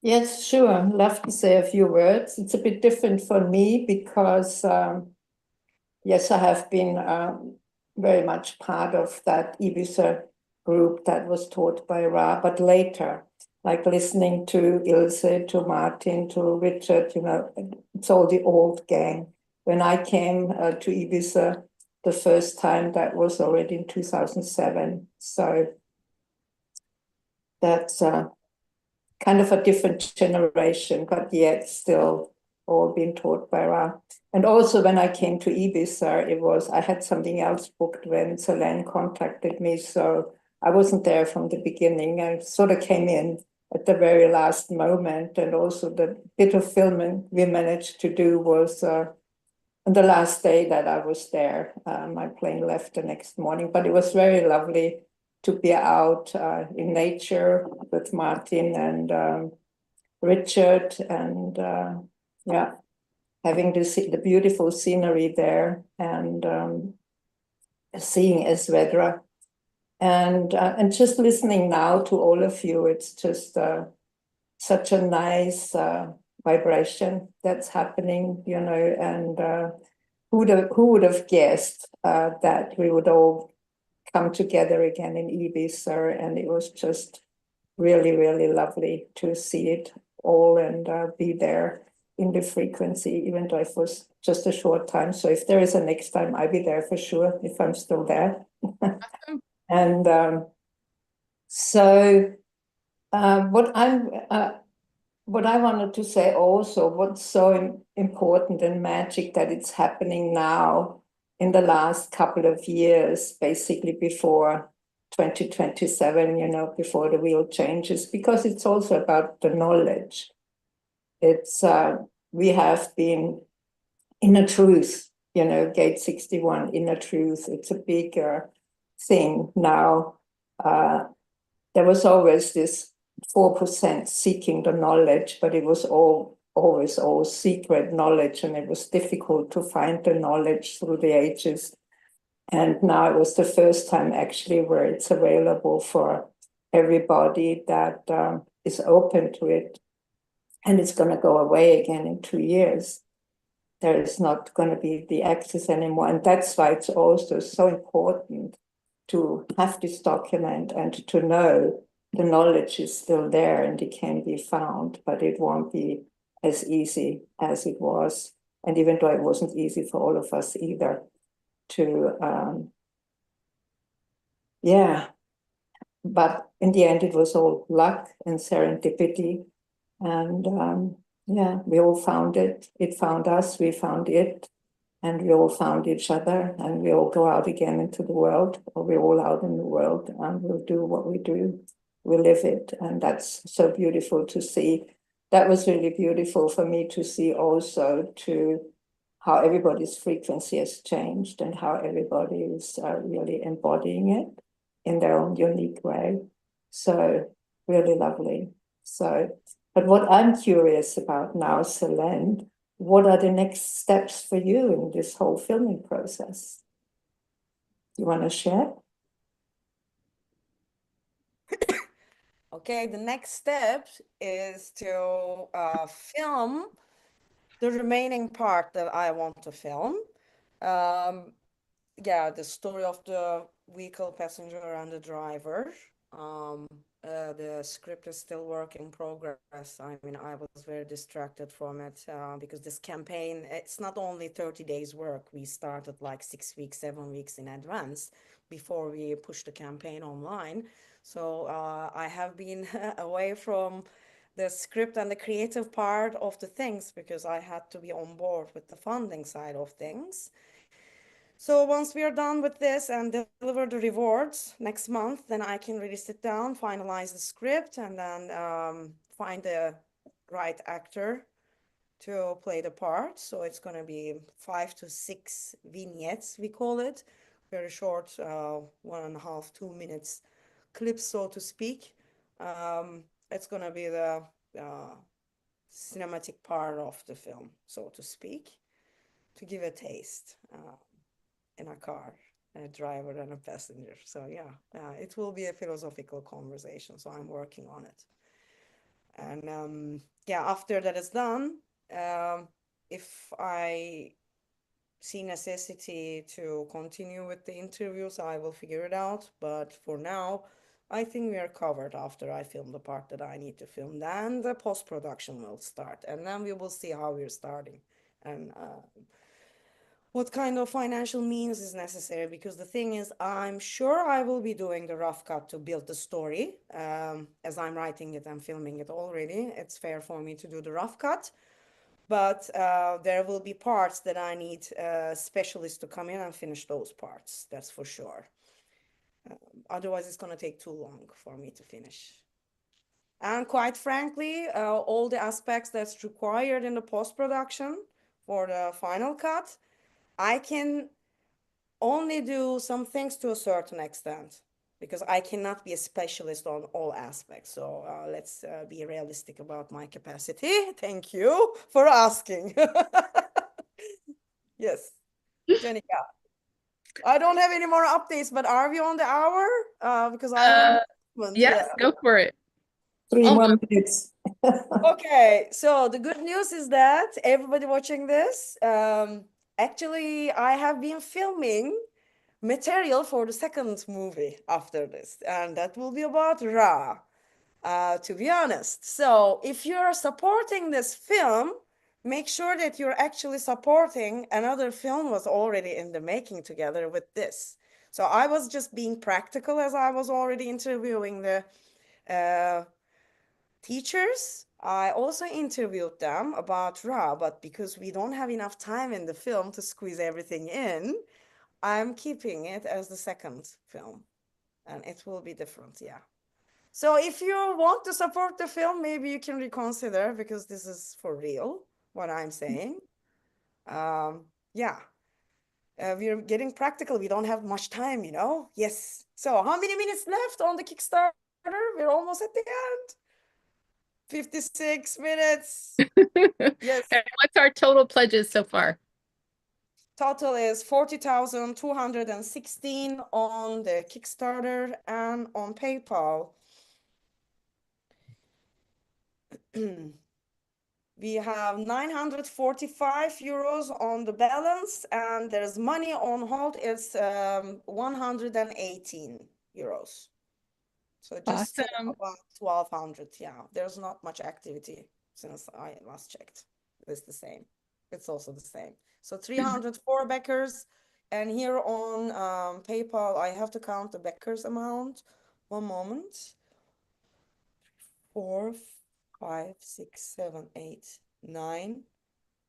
Yes, sure. Love to say a few words. It's a bit different for me because, yes, I have been very much part of that Ibiza group that was taught by Ra, but later. like listening to Ilse, to Martin, to Richard, you know, it's all the old gang. When I came to Ibiza the first time, that was already in 2007. So that's kind of a different generation, but yet still all being taught by Ra. And also when I came to Ibiza, I had something else booked when Selene contacted me. So I wasn't there from the beginning. I sort of came in at the very last moment. And also the bit of filming we managed to do was on the last day that I was there. My plane left the next morning, but it was very lovely to be out in nature with Martin and Richard, and yeah, having the beautiful scenery there, and seeing Esvedra, and just listening now to all of you. It's just such a nice vibration that's happening, you know, and who would have guessed that we would all come together again in Ibiza, and it was just really, really lovely to see it all and be there in the frequency, even though it was just a short time. So if there is a next time, I'll be there for sure, if I'm still there. And so what I wanted to say also, what's so important and magic that it's happening now in the last couple of years, basically before 2027, you know, before the real changes, because it's also about the knowledge. It's we have been inner truth, you know, Gate 61, inner truth. It's a bigger thing now. There was always this 4% seeking the knowledge, but it was always all secret knowledge, and it was difficult to find the knowledge through the ages. And now it was the first time actually where it's available for everybody that is open to it. And it's going to go away again in 2 years. There is not going to be the access anymore. And that's why it's also so important to have this document and to know the knowledge is still there and it can be found, but it won't be as easy as it was. And even though it wasn't easy for all of us either to, yeah, but in the end, it was all luck and serendipity. And yeah, we all found it. It found us, we found it, and we all found each other, and we all go out again into the world, or we're all out in the world, and we'll do what we do. We live it, and that's so beautiful to see. That was really beautiful for me to see also, to how everybody's frequency has changed and how everybody is really embodying it in their own unique way. So really lovely. So, but what I'm curious about now, Selene, what are the next steps for you in this whole filming process? You want to share? Okay, the next step is to film the remaining part that I want to film. Yeah, the story of the vehicle passenger and the driver. The script is still work in progress. I mean, I was very distracted from it because this campaign, it's not only 30 days work. We started like 6 weeks, 7 weeks in advance before we pushed the campaign online. So I have been away from the script and the creative part of the things because I had to be on board with the funding side of things. So once we are done with this and deliver the rewards next month, then I can really sit down, finalize the script, and then find the right actor to play the part. So it's going to be 5 to 6 vignettes, we call it. Very short, 1.5, 2 minutes clips, so to speak. It's going to be the cinematic part of the film, so to speak, to give a taste. In a car, a driver and a passenger. So yeah, it will be a philosophical conversation. So I'm working on it. And yeah, after that is done, if I see necessity to continue with the interviews, I will figure it out. But for now, I think we are covered after I film the part that I need to film. Then the post-production will start, and then we will see how we're starting and what kind of financial means is necessary. Because the thing is, I'm sure I will be doing the rough cut to build the story. As I'm writing it and filming it already, it's fair for me to do the rough cut. But there will be parts that I need specialists to come in and finish those parts. That's for sure. Otherwise, it's going to take too long for me to finish. And quite frankly, all the aspects that's required in the post-production for the final cut, I can only do some things to a certain extent because I cannot be a specialist on all aspects. So let's be realistic about my capacity. Thank you for asking. Yes, Jenica. I don't have any more updates, but are we on the hour? Because I have an announcement. Yes, go for it. 3 more minutes. Okay, so the good news is that everybody watching this, actually, I have been filming material for the second movie after this, and that will be about Ra, to be honest. So if you're supporting this film, make sure that you're actually supporting another film was already in the making together with this. So I was just being practical as I was already interviewing the teachers. I also interviewed them about Ra, but because we don't have enough time in the film to squeeze everything in, I'm keeping it as the second film, and it will be different, yeah. So if you want to support the film, maybe you can reconsider, because this is for real, what I'm saying. Yeah. We're getting practical. We don't have much time, you know? Yes. So how many minutes left on the Kickstarter? We're almost at the end. 56 minutes. Yes. And what's our total pledges so far? Total is 40,216 on the Kickstarter, and on PayPal. We have 945 euros on the balance, and there's money on hold. It's 118 euros. So just Awesome. about 1,200. Yeah, there's not much activity since I last checked. It's the same. It's also the same. So 304 backers, and here on PayPal, I have to count the backers amount. One moment. 4, 5, 6, 7, 8, 9,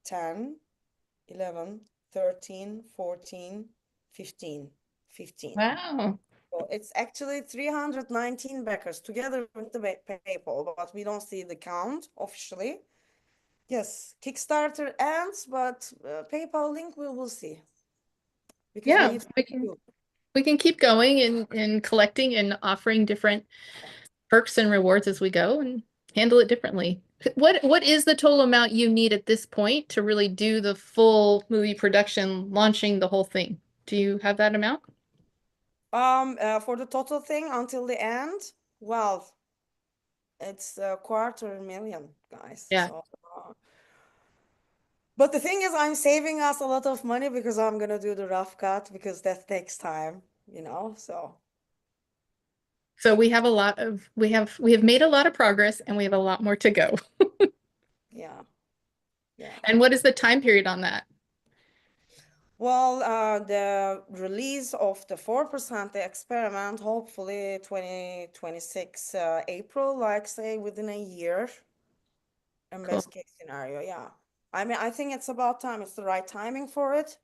10, 11, 13, 14, 15. 15. Wow. So it's actually 319 backers together with the PayPal, but we don't see the count officially. Yes, Kickstarter ends, but PayPal link we will see. Because we Yeah, need we can keep going and collecting and offering different perks and rewards as we go and handle it differently. What is the total amount you need at this point to really do the full movie production, launching the whole thing? Do you have that amount? for the total thing until the end, well, it's 250,000, guys. Yeah. So, but the thing is, I'm saving us a lot of money because I'm gonna do the rough cut, because that takes time, you know. So we have we have made a lot of progress, and we have a lot more to go. Yeah. And what is the time period on that? Well, the release of the 4%, the experiment, hopefully 2026 April, like say within a year, in Cool. best case scenario, yeah. I mean, I think it's about time. It's the right timing for it.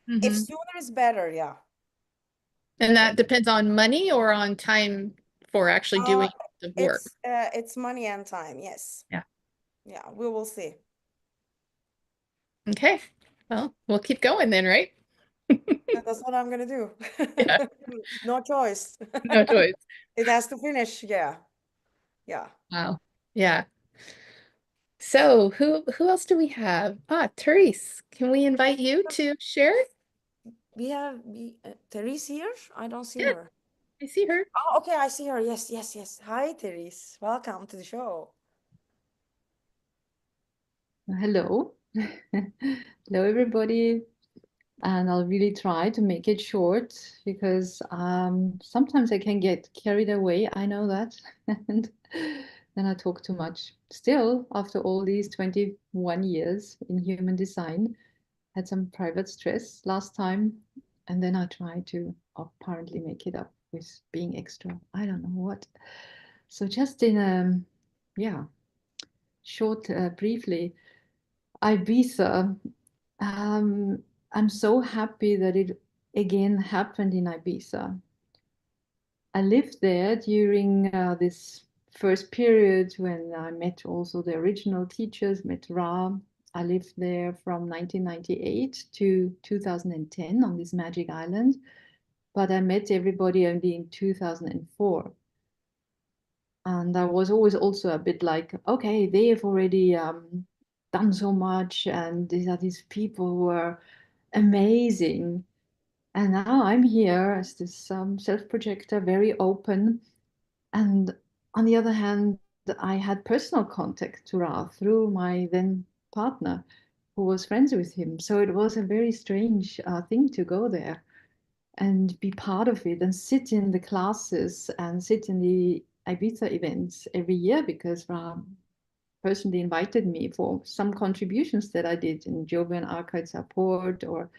If Mhm. sooner is better, yeah. And that depends on money or on time for actually doing the work. It's money and time, yes. Yeah. Yeah, we will see. Okay. Well, we'll keep going then, right? That's what I'm gonna do. Yeah. No choice. No choice. It has to finish, yeah. Yeah. Wow. Yeah. So who else do we have? Therese, can we invite you to share? We have Therese here. I don't see Yeah, her. I see her. Oh, okay, I see her. Yes, yes, yes. Hi, Therese. Welcome to the show. Hello. Hello, everybody. And I'll really try to make it short because sometimes I can get carried away. I know that. And then I talk too much. Still, after all these 21 years in human design, had some private stress last time. And then I try to apparently make it up with being extra. I don't know what. So just in a, yeah, short, briefly, Ibiza. Um, I'm so happy that it again happened in Ibiza. I lived there during this first period when I met also the original teachers, met Ra. I lived there from 1998 to 2010 on this magic island, but I met everybody only in 2004. And I was always also a bit like, okay, they've already done so much, and these are these people who are amazing. And now I'm here as this self-projector, very open. And on the other hand, I had personal contact to Ra through my then partner, who was friends with him. So it was a very strange thing to go there and be part of it and sit in the classes and sit in the Ibiza events every year because Ra personally invited me for some contributions that I did in Jovian archive support or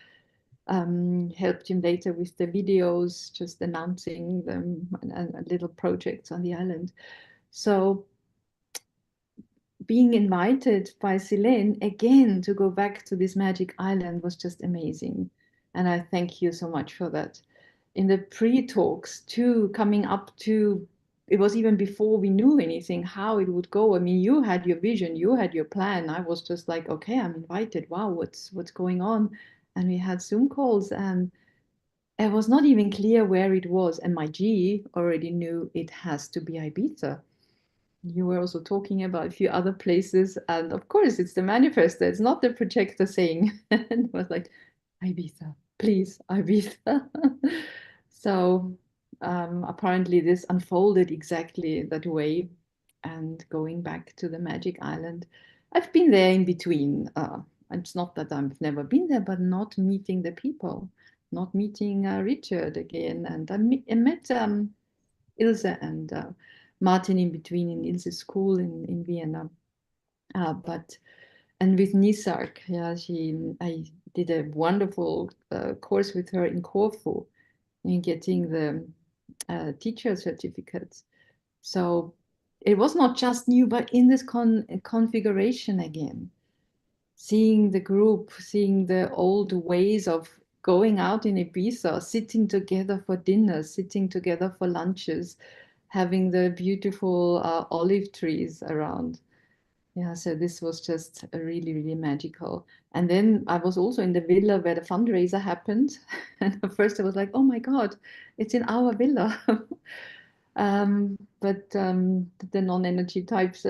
helped him later with the videos, just announcing them and little projects on the island. So being invited by Silene again to go back to this magic island was just amazing. And I thank you so much for that. In the pre-talks too, coming up to, it was even before we knew anything, how it would go. I mean, you had your vision, you had your plan. I was just like, okay, I'm invited. Wow, what's going on? And we had Zoom calls and it was not even clear where it was. And my G already knew it has to be Ibiza. You were also talking about a few other places. And of course, it's the manifestor. It's not the projector saying. And it was like, Ibiza, please, Ibiza. So apparently this unfolded exactly that way. And going back to the Magic Island, I've been there in between. It's not that I've never been there, but not meeting the people, not meeting Richard again. And I met Ilse and Martin in between in Ilse's school in Vienna. But and with Nisark, yeah, I did a wonderful course with her in Corfu in getting the teacher certificates. So it was not just new, but in this configuration again, seeing the group, seeing the old ways of going out in Ibiza, sitting together for dinner, sitting together for lunches, having the beautiful olive trees around. Yeah, so this was just really, really magical. And then I was also in the villa where the fundraiser happened. And at first I was like, oh my God, it's in our villa. But the non-energy types,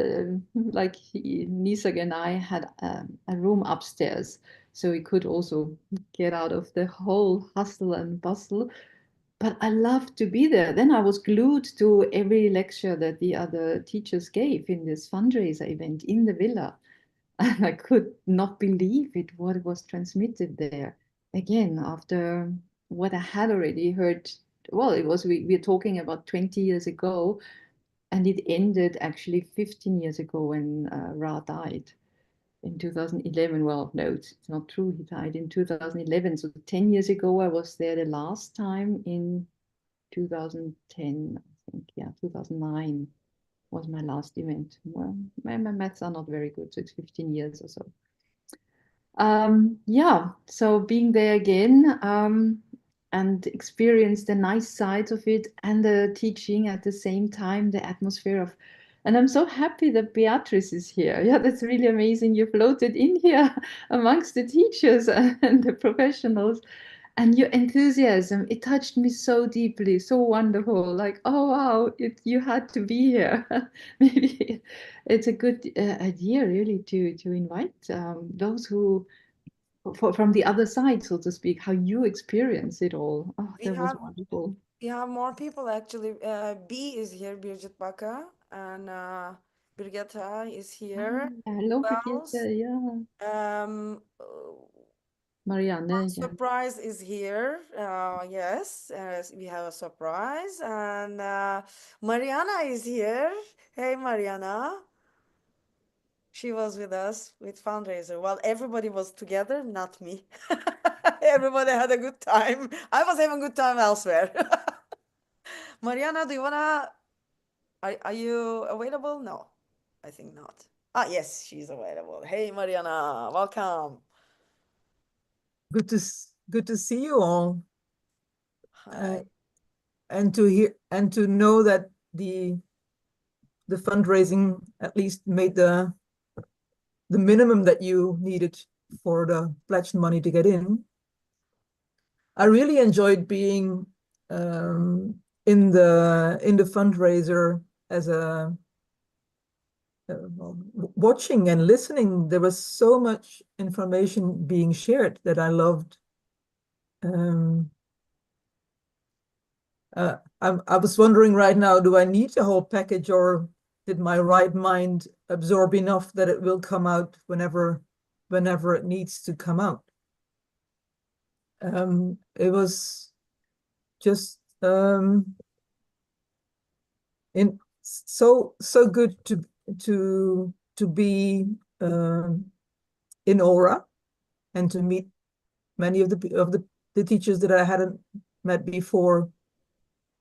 like Nisag and I, had a room upstairs. So we could also get out of the whole hustle and bustle. But I loved to be there. Then I was glued to every lecture that the other teachers gave in this fundraiser event in the villa. And I could not believe it, what was transmitted there. Again, after what I had already heard, well, it was, we're talking about 20 years ago, and it ended actually 15 years ago when Ra died in 2011. Well, no, it's not true. He died in 2011. So 10 years ago, I was there the last time in 2010, I think. Yeah, 2009 was my last event. Well, my maths are not very good, so it's 15 years or so. Yeah, so being there again and experience the nice sides of it and the teaching at the same time, the atmosphere of, and I'm so happy that Beatrice is here. Yeah, that's really amazing. You floated in here amongst the teachers and the professionals. And your enthusiasm, it touched me so deeply, so wonderful. Like, oh wow, you had to be here. Maybe it's a good idea, really, to invite those who, from the other side, so to speak, how you experience it all. Oh, We that was have wonderful. we have more people actually. B is here, Birgit Baka, and Birgitta is here. Hello, Wells. Brigitte. Yeah. Marianne, yeah. Surprise is here. Yes, we have a surprise, and Mariana is here. Hey, Mariana. She was with us with fundraiser. Well, everybody was together, not me. Everybody had a good time. I was having a good time elsewhere. Mariana, do you wanna? Are you available? No, I think not. Ah, yes, she's available. Hey, Mariana, welcome. Good to see you all. Hi. And to hear and to know that the fundraising at least made the minimum that you needed for the pledged money to get in. I really enjoyed being in the fundraiser as a watching and listening. There was so much information being shared that I loved. I was wondering right now, do I need the whole package, or did my right mind absorb enough that it will come out whenever it needs to come out? It was just so good to be in Aura and to meet many of the teachers that I hadn't met before,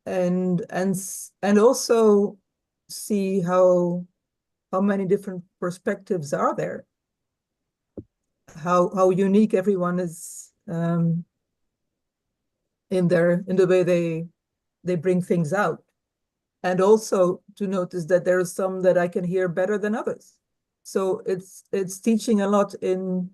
and also see how many different perspectives are there, how unique everyone is in the way they bring things out, and also to notice that there are some that I can hear better than others. So it's teaching a lot in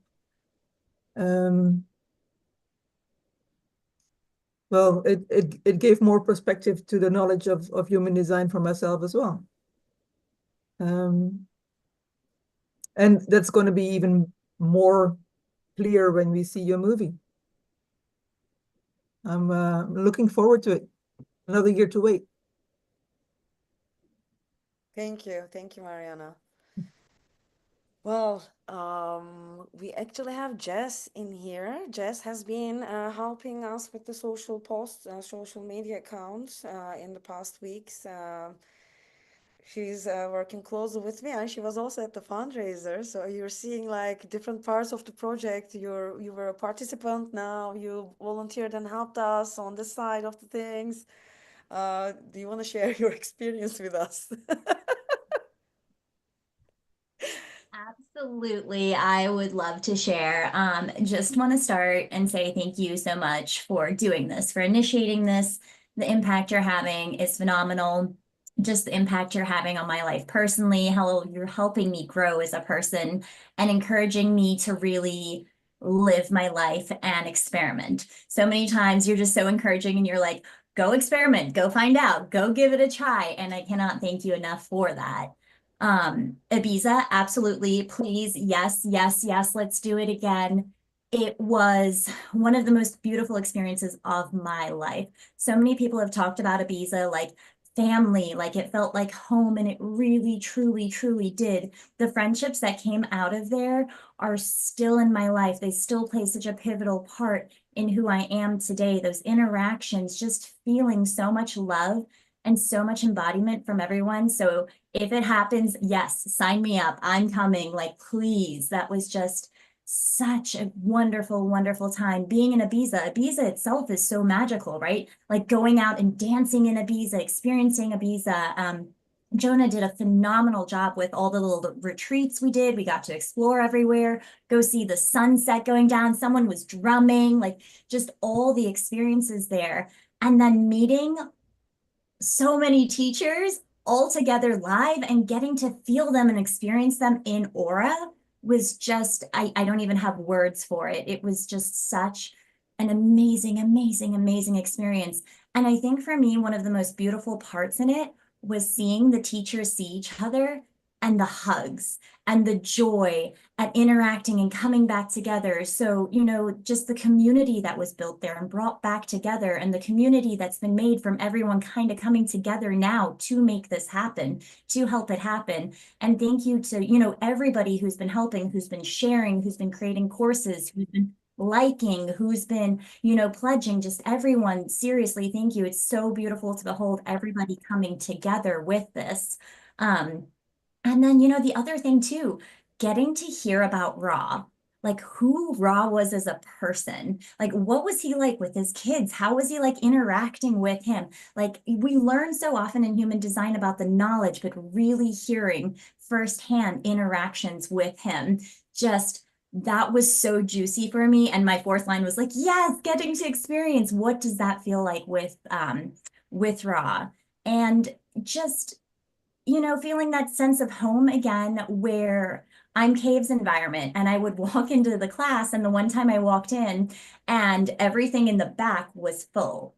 well, it gave more perspective to the knowledge of human design for myself as well. And that's going to be even more clear when we see your movie. I'm looking forward to it. Another year to wait. Thank you, Mariana. Well, we actually have Jess in here. Jess has been helping us with the social posts, social media accounts in the past weeks. She's working closely with me, and she was also at the fundraiser. So you're seeing like different parts of the project. You were a participant, now you volunteered and helped us on this side of the things. Do you want to share your experience with us? Absolutely. I would love to share. Just want to start and say thank you so much for doing this, for initiating this. The impact you're having is phenomenal. Just the impact you're having on my life personally, how you're helping me grow as a person and encouraging me to really live my life and experiment. So many times you're just so encouraging and you're like, go experiment, go find out, go give it a try. And I cannot thank you enough for that. Ibiza, absolutely. Please. Yes, yes, yes. Let's do it again. It was one of the most beautiful experiences of my life. So many people have talked about Ibiza like family, like it felt like home, and it really, truly, truly did. The friendships that came out of there are still in my life. They still play such a pivotal part in who I am today. Those interactions, just feeling so much love and so much embodiment from everyone. So if it happens, yes, sign me up. I'm coming, like, please. That was just such a wonderful, wonderful time being in Ibiza. Ibiza itself is so magical, right? Like going out and dancing in Ibiza, experiencing Ibiza. Jonah did a phenomenal job with all the little retreats we did. We got to explore everywhere, go see the sunset going down. Someone was drumming, like just all the experiences there. And then meeting so many teachers all together live and getting to feel them and experience them in Aura was just, I don't even have words for it. It was just such an amazing, amazing, amazing experience. And I think for me, one of the most beautiful parts in it was seeing the teachers see each other and the hugs and the joy at interacting and coming back together. So, you know, just the community that was built there and brought back together, and the community that's been made from everyone kind of coming together now to make this happen, to help it happen. And thank you to, you know, everybody who's been helping, who's been sharing, who's been creating courses, who's been liking, who's been, you know, pledging, just everyone, seriously, thank you. It's so beautiful to behold everybody coming together with this. And then, you know, the other thing too, getting to hear about Ra, like who Ra was as a person. Like, what was he like with his kids? How was he like interacting with him? Like, we learn so often in human design about the knowledge, but really hearing firsthand interactions with him, just that was so juicy for me. And my fourth line was like, yes, getting to experience what does that feel like with Ra? And just, you know, feeling that sense of home again, where I'm Cave's environment and I would walk into the class, and the one time I walked in and everything in the back was full.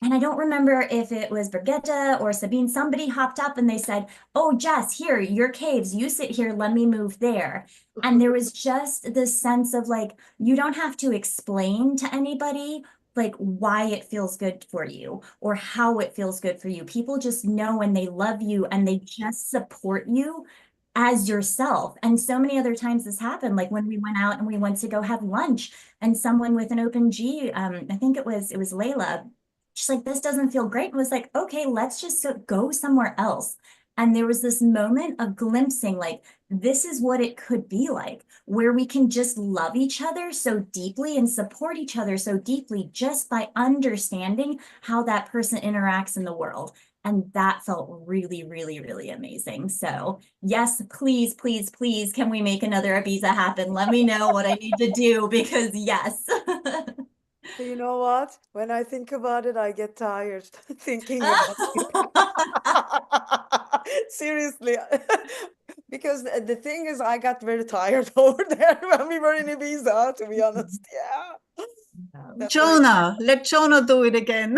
And I don't remember if it was Brigitte or Sabine, somebody hopped up and they said, oh, Jess, here, your caves, you sit here, let me move there. And there was just this sense of like, you don't have to explain to anybody like why it feels good for you or how it feels good for you. People just know and they love you and they just support you as yourself. And so many other times this happened, like when we went out and we went to go have lunch and someone with an open G, I think it was Layla, she's like, this doesn't feel great. And was like, okay, let's just go somewhere else. And there was this moment of glimpsing, like, this is what it could be like, where we can just love each other so deeply and support each other so deeply just by understanding how that person interacts in the world. And that felt really, really, really amazing. So yes, please, please, please, can we make another Ibiza happen? Let me know what I need to do, because yes. You know what? When I think about it, I get tired thinking about it. Seriously. Because the thing is, I got very tired over there when we were in Ibiza, to be honest. Yeah. That's why. Jonah, let Jonah do it again.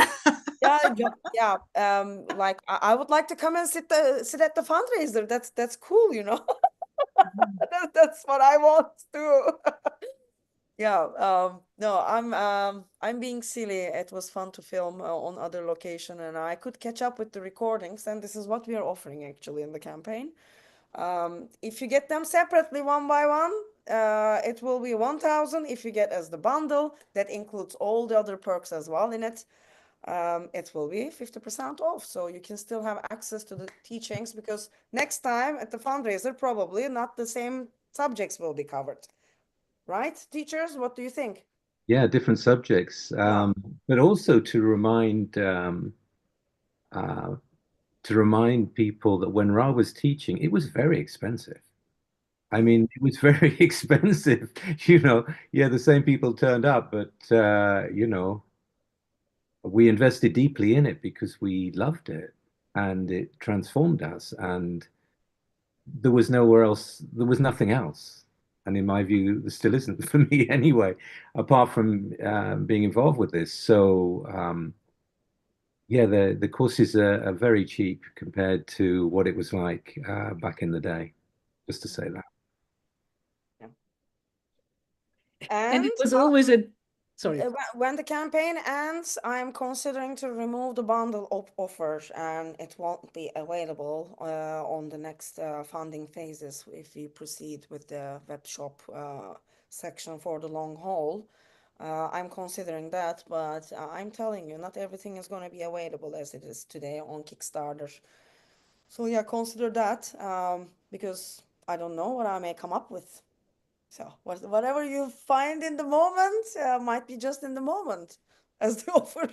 Yeah. Like I would like to come and sit at the fundraiser. That's cool, you know. That's what I want to. Yeah, no, I'm being silly. It was fun to film on other location, and I could catch up with the recordings, and this is what we are offering actually in the campaign. If you get them separately one by one, it will be 1,000. If you get as the bundle, that includes all the other perks as well in it. It will be 50% off, so you can still have access to the teachings, because next time at the fundraiser, probably not the same subjects will be covered. Right, teachers? What do you think? Yeah, different subjects, but also to remind people that when Ra was teaching, it was very expensive. I mean, it was very expensive. Yeah, the same people turned up, but we invested deeply in it because we loved it and it transformed us. And there was nowhere else, there was nothing else. And in my view, there still isn't for me anyway, apart from being involved with this. So, yeah, the courses are very cheap compared to what it was like back in the day, just to say that. And it was always a, sorry. When the campaign ends, I'm considering to remove the bundle offer, and it won't be available on the next funding phases if we proceed with the web shop section for the long haul. I'm considering that, but I'm telling you, not everything is going to be available as it is today on Kickstarter. So yeah, consider that, because I don't know what I may come up with. So whatever you find in the moment might be just in the moment as the offer.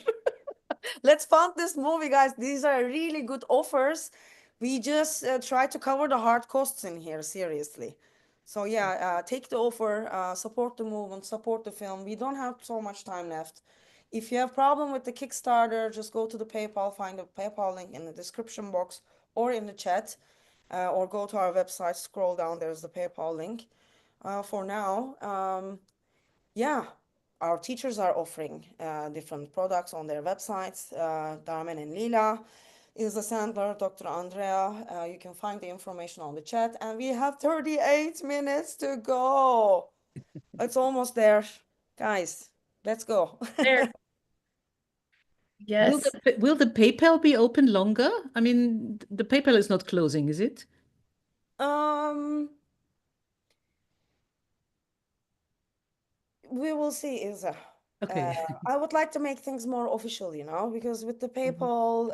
Let's fund this movie, guys. These are really good offers. We just try to cover the hard costs in here, seriously. So yeah, take the offer, support the movement, support the film. We don't have so much time left. If you have problem with the Kickstarter, just go to the PayPal, find the PayPal link in the description box or in the chat, or go to our website, scroll down, there's the PayPal link. For now, yeah, our teachers are offering different products on their websites. Darmen and Lila, Ilse Sandler, Dr. Andrea. You can find the information on the chat. And we have 38 minutes to go. It's almost there. Guys, let's go. There. Yes. Will the PayPal be open longer? I mean, the PayPal is not closing, is it? we will see, Ilse. Okay. I would like to make things more official, you know, because with the PayPal,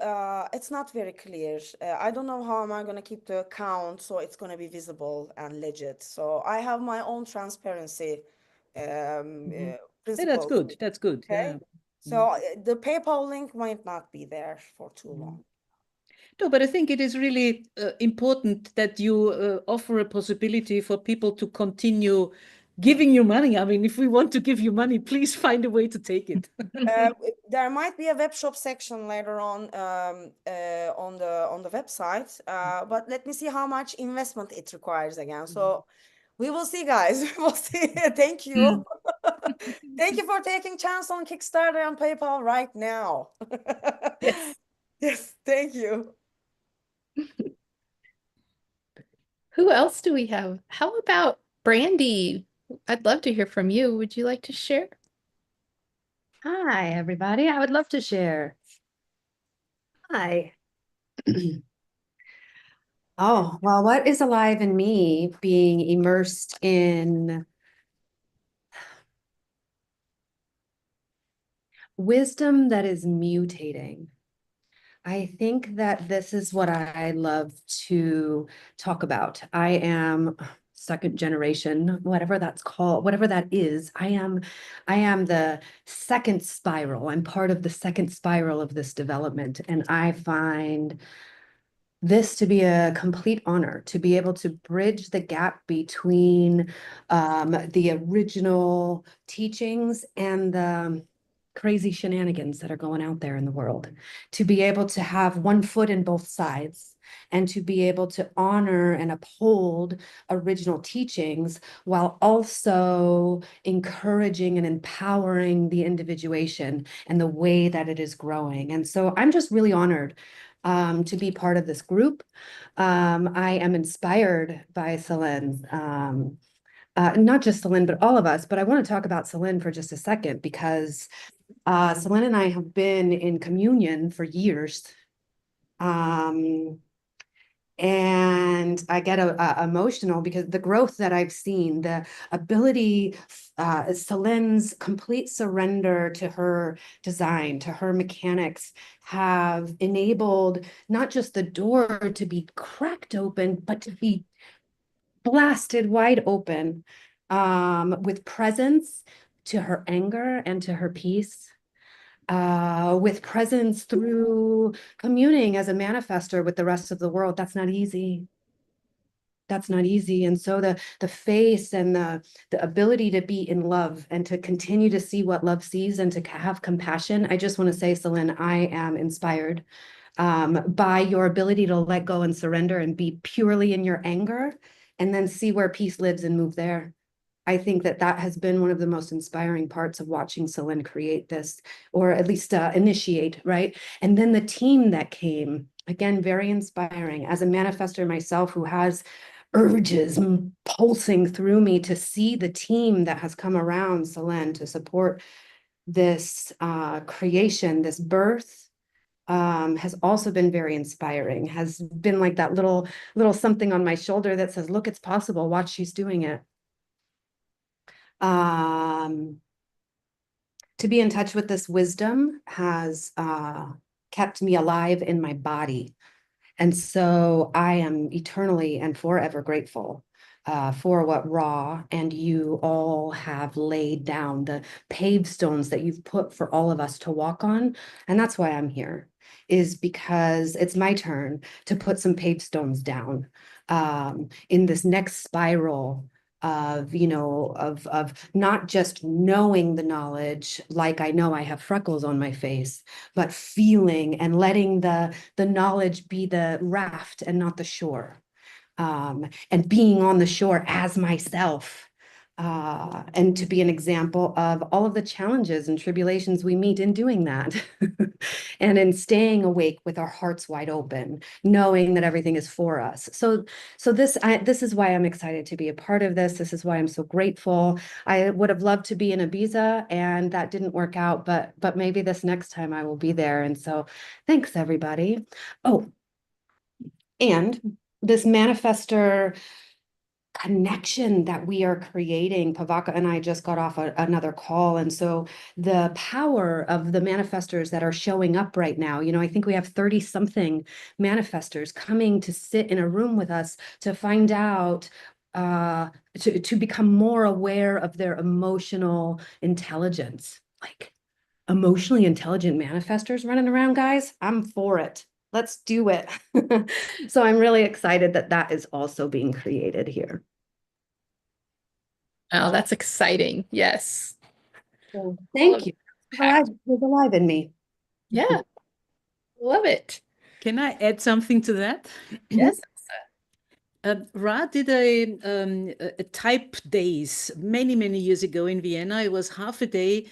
it's not very clear. I don't know how am I going to keep the account so it's going to be visible and legit. So I have my own transparency Yeah, that's principles. good. That's good. Okay. Yeah. So the PayPal link might not be there for too long. No, but I think it is really important that you offer a possibility for people to continue giving you money. I mean, if we want to give you money, please find a way to take it. There might be a web shop section later on on the website, but let me see how much investment it requires again. So we will see, guys. We will see. Thank you. Thank you for taking chance on Kickstarter and PayPal right now. Yes. Yes, thank you. Who else do we have? How about Brandy? I'd love to hear from you. Would you like to share? Hi, everybody. I would love to share. Hi. Oh, well, what is alive in me being immersed in wisdom that is mutating? I think that this is what I love to talk about. I am second generation, whatever that's called, whatever that is. I am the second spiral. I'm part of the second spiral of this development. And I find this to be a complete honor to be able to bridge the gap between the original teachings and the crazy shenanigans that are going out there in the world, to be able to have one foot in both sides and to be able to honor and uphold original teachings while also encouraging and empowering the individuation and the way that it is growing. And so I'm just really honored to be part of this group. I am inspired by Selene, not just Selene, but all of us. But I want to talk about Selene for just a second because Selene and I have been in communion for years. And I get emotional because the growth that I've seen, the ability, Celine's complete surrender to her design, to her mechanics, have enabled not just the door to be cracked open, but to be blasted wide open with presence to her anger and to her peace. With presence through communing as a manifester with the rest of the world. That's not easy. That's not easy. And so the face and the ability to be in love and to continue to see what love sees and to have compassion. I just want to say, Selene, I am inspired by your ability to let go and surrender and be purely in your anger and then see where peace lives and move there. I think that that has been one of the most inspiring parts of watching Selene create this, or at least initiate, right? And then the team that came, again, very inspiring. As a manifestor myself who has urges pulsing through me to see the team that has come around Selene to support this creation, this birth, has also been very inspiring, has been like that little something on my shoulder that says, look, it's possible, watch, she's doing it. To be in touch with this wisdom has kept me alive in my body. And so I am eternally and forever grateful for what Ra and you all have laid down, the paved stones that you've put for all of us to walk on. And that's why I'm here, is because it's my turn to put some paved stones down in this next spiral of, you know, of not just knowing the knowledge, like I know I have freckles on my face, but feeling and letting the knowledge be the raft and not the shore, and being on the shore as myself, and to be an example of all of the challenges and tribulations we meet in doing that, and in staying awake with our hearts wide open, knowing that everything is for us. So this is why I'm excited to be a part of this. This is why I'm so grateful. I would have loved to be in Ibiza, and that didn't work out, but maybe this next time I will be there. And so thanks, everybody. Oh, and this manifester connection that we are creating. Pavaka and I just got off another call. And so the power of the manifestors that are showing up right now, you know, I think we have 30 something manifestors coming to sit in a room with us to find out, to become more aware of their emotional intelligence. Like emotionally intelligent manifestors running around, guys. I'm for it. Let's do it. So I'm really excited that that is also being created here. Oh, that's exciting. Yes. So thank you. It was alive in me. Yeah. Love it. Can I add something to that? Yes. Ra did a type days many years ago in Vienna. It was half a day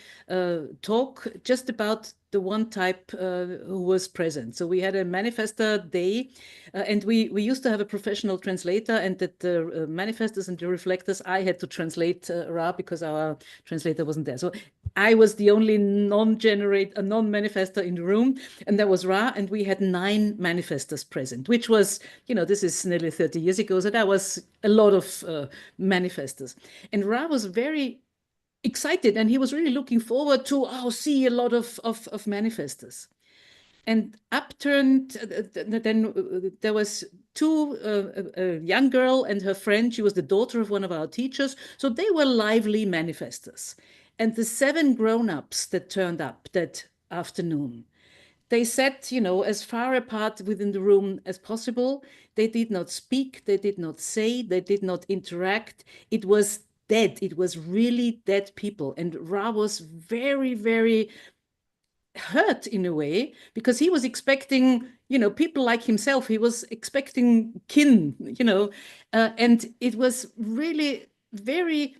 talk just about the one type who was present. So we had a manifestor day, and we used to have a professional translator, and that the manifestors and the reflectors, I had to translate Ra because our translator wasn't there. So I was the only non-manifestor in the room, and that was Ra, and we had 9 manifestors present, which was, you know, this is nearly 30 years ago, so that was a lot of manifestors. And Ra was very excited, and he was really looking forward to see a lot of manifestors. And upturned, then there was 2, a young girl and her friend. She was the daughter of one of our teachers. So they were lively manifestors. And the 7 grown-ups that turned up that afternoon, they sat, you know, as far apart within the room as possible. They did not speak. They did not say. They did not interact. It was dead. It was really dead people. And Ra was very hurt in a way, because he was expecting, you know, people like himself. He was expecting kin, you know, and it was really very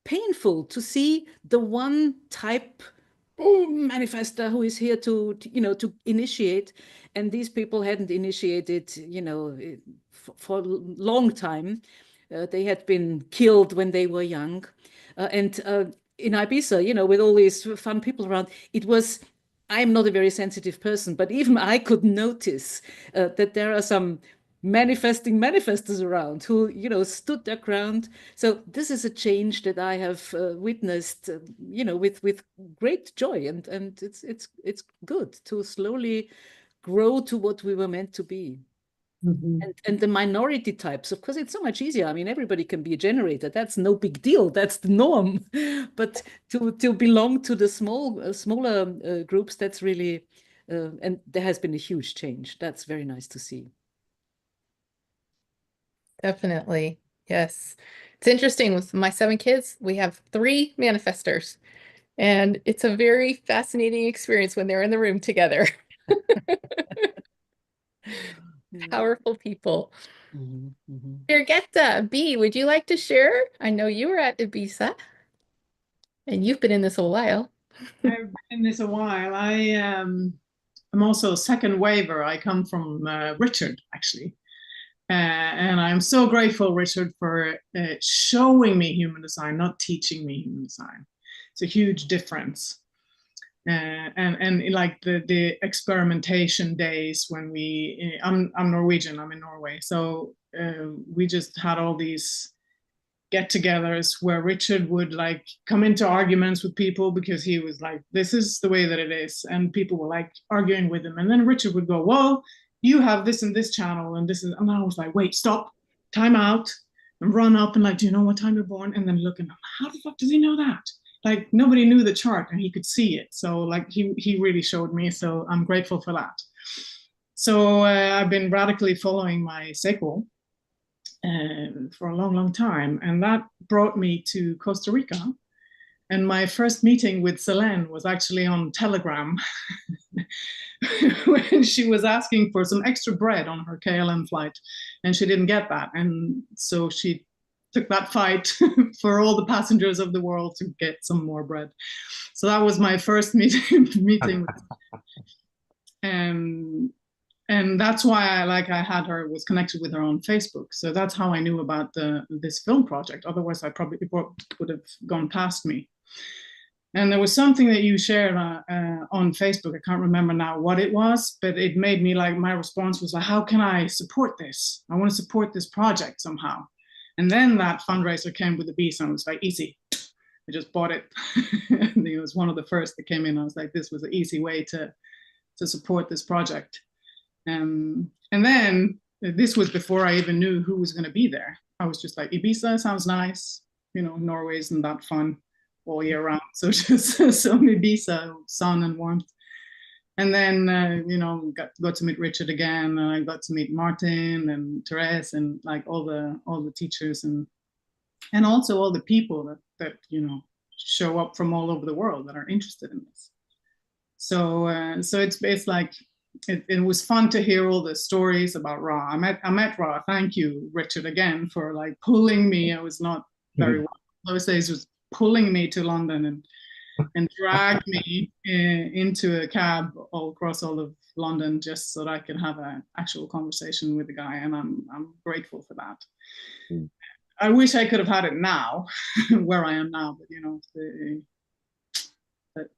painful to see the one type manifestor who is here to you know, to initiate, and these people hadn't initiated, you know, for a long time. They had been killed when they were young, and in Ibiza, you know, with all these fun people around, it was, I'm not a very sensitive person, but even I could notice that there are some manifesting manifestors around who, you know, stood their ground. So this is a change that I have witnessed, you know, with great joy, and it's good to slowly grow to what we were meant to be. And the minority types, of course, it's so much easier. I mean, everybody can be a generator. That's no big deal. That's the norm. But to belong to the smaller groups, that's really, and there has been a huge change. That's very nice to see. Definitely. Yes. It's interesting with my 7 kids, we have 3 manifestors, and it's a very fascinating experience when they're in the room together. Powerful people. Birgitta, B, would you like to share? I know you were at Ibiza, and you've been in this a while. I've been in this a while. I'm also a second waver. I come from Richard, actually. And I'm so grateful, Richard, for showing me human design, not teaching me human design. It's a huge difference. And like the experimentation days when I'm Norwegian, I'm in Norway. So we just had all these get-togethers where Richard would like come into arguments with people because he was like, this is the way that it is. And people were like arguing with him. And then Richard would go, well, you have this and this channel and this is, and I was like, wait, stop, time out, and run up and like, do you know what time you're born? And then look, and how the fuck does he know that? Like nobody knew the chart and he could see it. So like he really showed me. So I'm grateful for that. So I've been radically following my Seiko for a long time. And that brought me to Costa Rica. And my first meeting with Selene was actually on Telegram when she was asking for some extra bread on her KLM flight and she didn't get that. And so she took that fight for all the passengers of the world to get some more bread. So that was my first meeting. And that's why I had her, was connected with her on Facebook. So that's how I knew about this film project. Otherwise, I probably would have gone past me. And there was something that you shared on Facebook. I can't remember now what it was, but it made me like, my response was like, how can I support this? I want to support this project somehow. And then that fundraiser came with the visa, and it was like easy. I just bought it. It was one of the first that came in. I was like, this was an easy way to support this project. And then this was before I even knew who was going to be there. I was just like, Ibiza sounds nice. You know, Norway isn't that fun all year round. So just some Ibiza, sun and warmth. And then, you know, got to meet Richard again. And I got to meet Martin and Therese and like all the teachers and also all the people that you know, show up from all over the world that are interested in this. So it's like, it was fun to hear all the stories about Ra. I met Ra. Thank you, Richard, again, for like pulling me. I was not very well those days, was pulling me to London and dragged me into a cab all across all of London just so that I could have an actual conversation with the guy, and I'm grateful for that. I wish I could have had it now, where I am now, but you know, the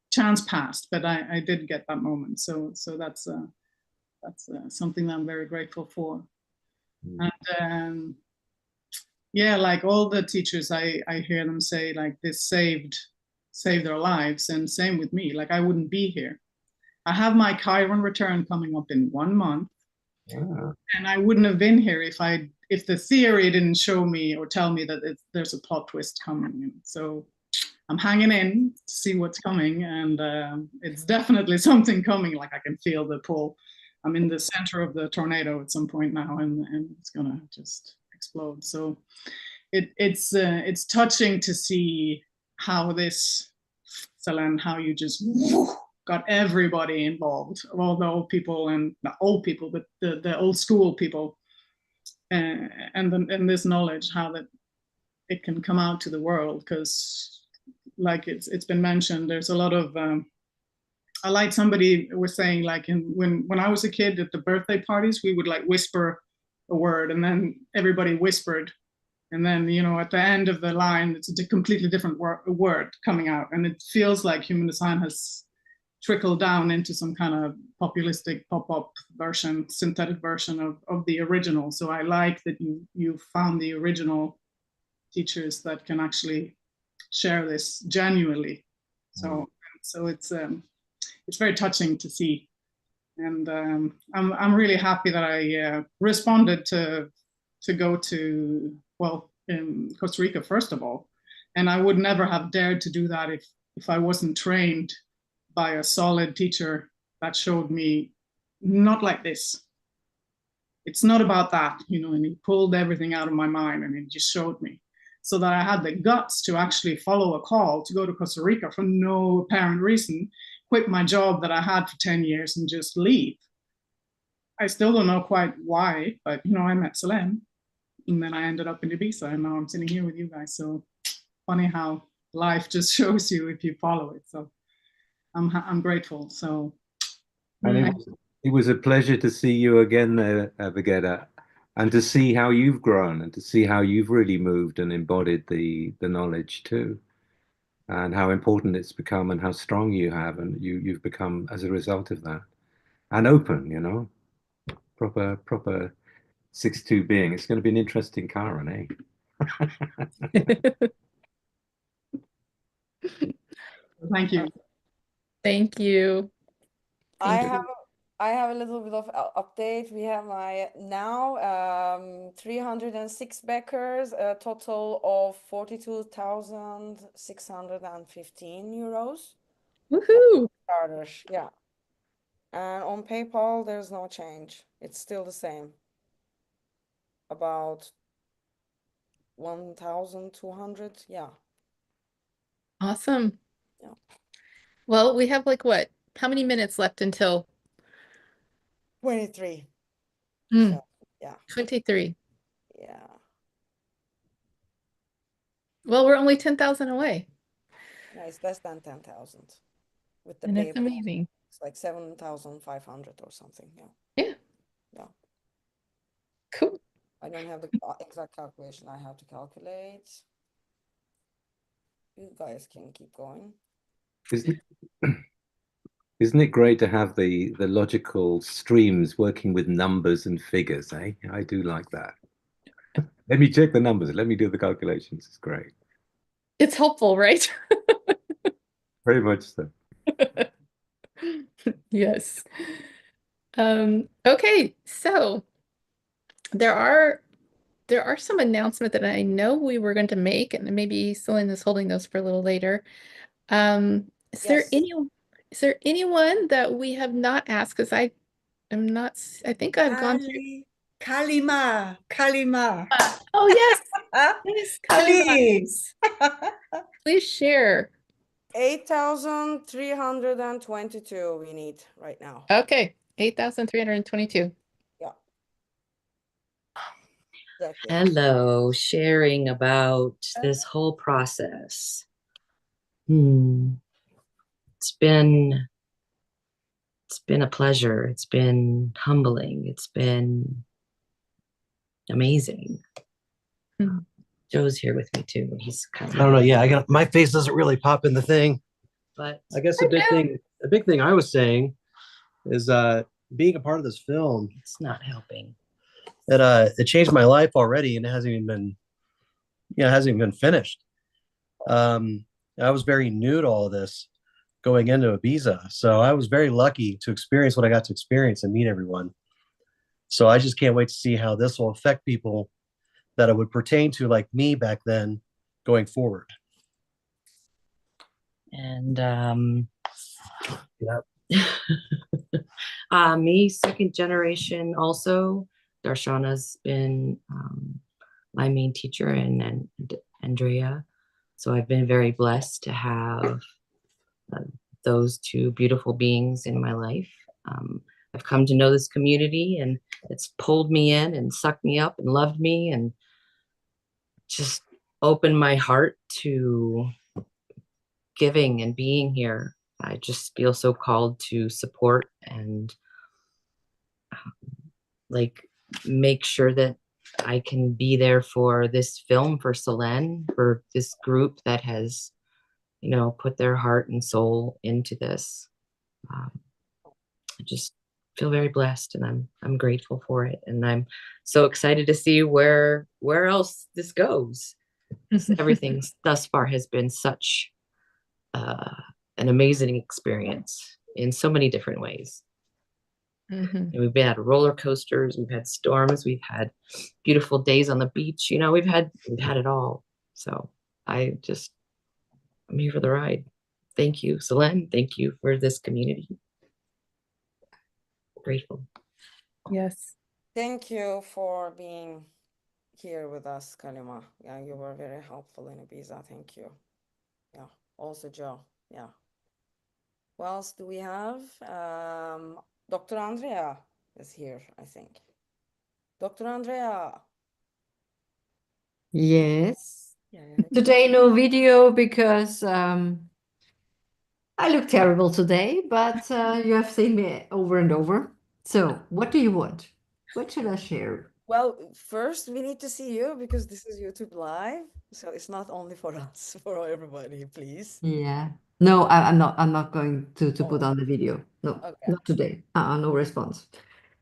chance passed. But I did get that moment, so that's something that I'm very grateful for. And yeah, like all the teachers, I hear them say like this saved their lives, and same with me. Like I wouldn't be here. I have my Chiron return coming up in 1 month. Yeah. And I wouldn't have been here if the theory didn't show me or tell me that there's a plot twist coming. So I'm hanging in to see what's coming, and it's definitely something coming. Like I can feel the pull. I'm in the center of the tornado at some point now, and it's gonna just explode. So it's touching to see how this, Selene, how you just got everybody involved, all the old people, and not old people, but the old school people, and this knowledge, how that it can come out to the world. Because like it's been mentioned, there's a lot of I like somebody was saying, like when I was a kid at the birthday parties, we would like whisper a word, and then everybody whispered, and then, you know, at the end of the line, it's a completely different word coming out. And it feels like human design has trickled down into some kind of populistic pop-up version, synthetic version of the original. So I like that you found the original teachers that can actually share this genuinely. So it's very touching to see. And I'm really happy that I responded to go to, well, in Costa Rica, first of all. And I would never have dared to do that if I wasn't trained by a solid teacher that showed me, not like this. It's not about that, you know, and he pulled everything out of my mind and he just showed me, so that I had the guts to actually follow a call to go to Costa Rica for no apparent reason, quit my job that I had for 10 years and just leave. I still don't know quite why, but you know, I met Selene, and then I ended up in Ibiza, and now I'm sitting here with you guys. So funny how life just shows you if you follow it. So I'm grateful. So and it was a pleasure to see you again there, Birgitta, and to see how you've grown and to see how you've really moved and embodied the knowledge too, and how important it's become and how strong you have and you've become as a result of that, and open, you know, proper 6-2 being. It's going to be an interesting Chiron, eh? Thank you. Thank you. I have a little bit of update. We have now 306 backers, a total of 42,615 euros. Woohoo! Starters, yeah. And on PayPal, there's no change. It's still the same. About 1,200, yeah. Awesome. Yeah. Well, we have like what? How many minutes left until 23? So, yeah. 23. Yeah. Well, we're only 10,000 away. No, it's less than 10,000 with the And it's PayPal. amazing. It's like 7,500 or something. Yeah. Yeah. Yeah. Cool. I don't have the exact calculation. I have to calculate. You guys can keep going. Isn't it great to have the logical streams working with numbers and figures, eh? I do like that. Let me check the numbers. Let me do the calculations. It's great. It's helpful, right? Very much so. Yes. Okay, so there are some announcements that I know we were going to make, and maybe Celine is holding those for a little later. Is there Yes. anyone that we have not asked? Because I am not, I think I've gone through. Kalima, Kalima. Oh, yes. Yes, Kalima. Please. Please share. 8,322 we need right now. Okay, 8,322. Yeah. Exactly. Hello, sharing about this whole process. It's been a pleasure. It's been humbling. It's been amazing. Joe's here with me too. He's kind of I don't know. Yeah, my face doesn't really pop in the thing. But I guess a big thing I was saying is being a part of this film. It's not helping. It changed my life already, and it hasn't even been finished. I was very new to all of this going into Ibiza, so I was very lucky to experience what I got to experience and meet everyone. So I just can't wait to see how this will affect people that it would pertain to, like me back then, going forward. And me, second generation also. Darshana's been my main teacher, and Andrea. So I've been very blessed to have those two beautiful beings in my life. I've come to know this community, and it's pulled me in and sucked me up and loved me and just opened my heart to giving and being here. I just feel so called to support and make sure that I can be there for this film, for Selene, for this group that has, put their heart and soul into this. I just feel very blessed, and I'm grateful for it, and I'm so excited to see where else this goes. Everything thus far has been such an amazing experience in so many different ways. And we've had roller coasters, we've had storms, we've had beautiful days on the beach. We've had it all. So I'm here for the ride. Thank you, Selene. Thank you for this community. Grateful. Yes. Thank you for being here with us, Kalima. Yeah, you were very helpful in Ibiza. Thank you. Yeah. Also, Joe. Yeah. Who else do we have? Dr. Andrea is here, I think. Dr. Andrea. Yes. Yeah. Today no video because I look terrible today, but you have seen me over and over. So what do you want? What should I share? Well, first we need to see you because this is YouTube Live. So it's not only for us, for everybody, please. Yeah. No, I'm not going to put on the video. No, not today. No response.